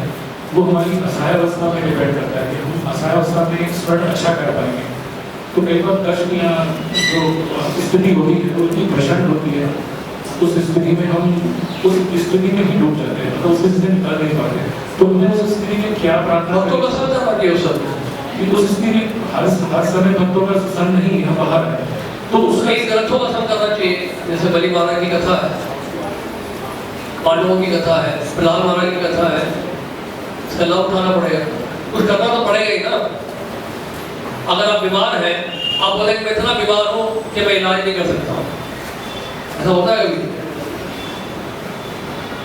वो हमारी असहायावस्था में डिपेंड करता है कि हम असहायावस्था में स्मरण अच्छा कर पाएंगे। तो कई बार कष्ट या जो स्थिति होती है वो इतनी प्रचंड होती है, उस स्थिति में हम उस स्थिति में ही डूब जाते हैं, तो उससे से निकल नहीं पाते। तो मुझे उस स्थिति में क्या प्रार्थना तो कसरत करना चाहिए उस समय, कि उस स्थिति में हर समय भक्तों का संग नहीं, हम बाहर है, तो उसका कई ग्रंथों का संग करना चाहिए। जैसे बलि महाराज की कथा है, पांडवों की कथा है, प्रहलाद महाराज की कथा है, इसका लाभ उठाना पड़ेगा, कुछ करना तो पड़ेगा ही ना। अगर आप बीमार हैं, आप बोलेंगे मैं इतना बीमार हूँ कि मैं इलाज नहीं कर सकता, ऐसा होता है कभी?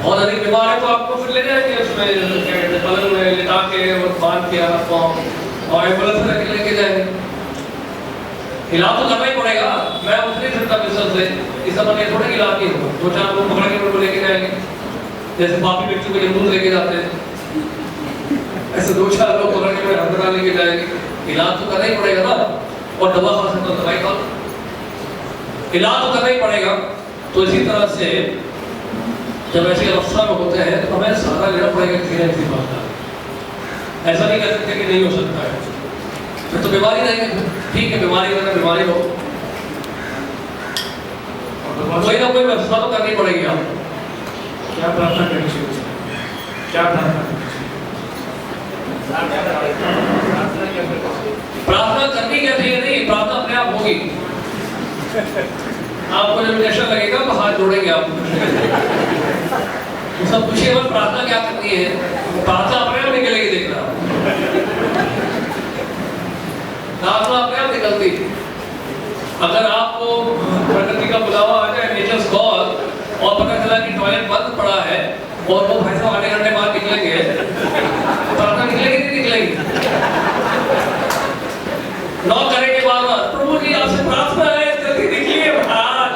बहुत अधिक बीमार है तो आपको फिर ले जाएंगे उसमें क्या कहते हैं, पलंग में लिटा के और बांध के आपको और एम्बुलेंस में लेके जाएंगे। इलाज तो करना ही पड़ेगा। मैं उठ नहीं सकता बिस्तर से, इस समय थोड़ा इलाज नहीं होगा। दो चार लोग पकड़ के उनको लेके जाएंगे, जैसे पापी व्यक्ति को जमून लेके जाते हैं, ऐसे दो चार लोग पकड़ के अस्पताल लेके जाएंगे। इलाज तो करना ही पड़ेगा ना, और दवा खा सकता दवाई खा, इलाज तो करना ही पड़ेगा। तो इसी तरह से जब ऐसी अवस्था में होते हैं तो हमें सहारा लेना पड़ेगा किसी न किसी बात का। ऐसा नहीं कह सकते कि नहीं हो सकता है, फिर तो बीमारी रहेगी। ठीक है, बीमारी में बीमारी हो, कोई ना कोई व्यवस्था तो करनी पड़ेगी। आपको क्या प्रार्थना करनी चाहिए, क्या प्रार्थना करनी चाहिए? प्रार्थना करनी क्या चाहिए? नहीं, प्रार्थना अपने आप होगी। आपको जब इंजेक्शन लगेगा तो हाथ जोड़ेंगे आप, सब पूछिए मत प्रार्थना क्या करनी है, प्रार्थना अपने आप निकलेगी। देखना, प्रार्थना अपने आप निकलती। अगर आपको प्रकृति का बुलावा आ जाए, नेचर्स कॉल, और पता चला कि टॉयलेट बंद पड़ा है और वो भाई साहब आधे घंटे बाद निकलेंगे, तो प्रार्थना निकलेगी नहीं निकलेगी? नॉक करने के बाद प्रभु जी आपसे प्रार्थना है, जल्दी निकलिए बाहर,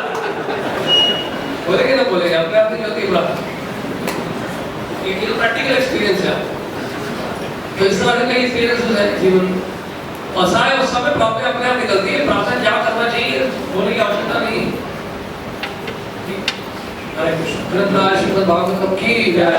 बोलेंगे ना बोलेंगे? अपने आप निकलती प्रार्थना। ये तो प्रैक्टिकल एक्सपीरियंस है। तो इस तरह के कई एक्सपीरियंसेस है जीवन। असहाय उस समय प्रार्थना अपने आप निकलती है। प्रार्थना क्या करना चाहिए बोलने की आवश्यकता नहीं। हरे कृष्ण। श्रीमद् भागवतम की जय।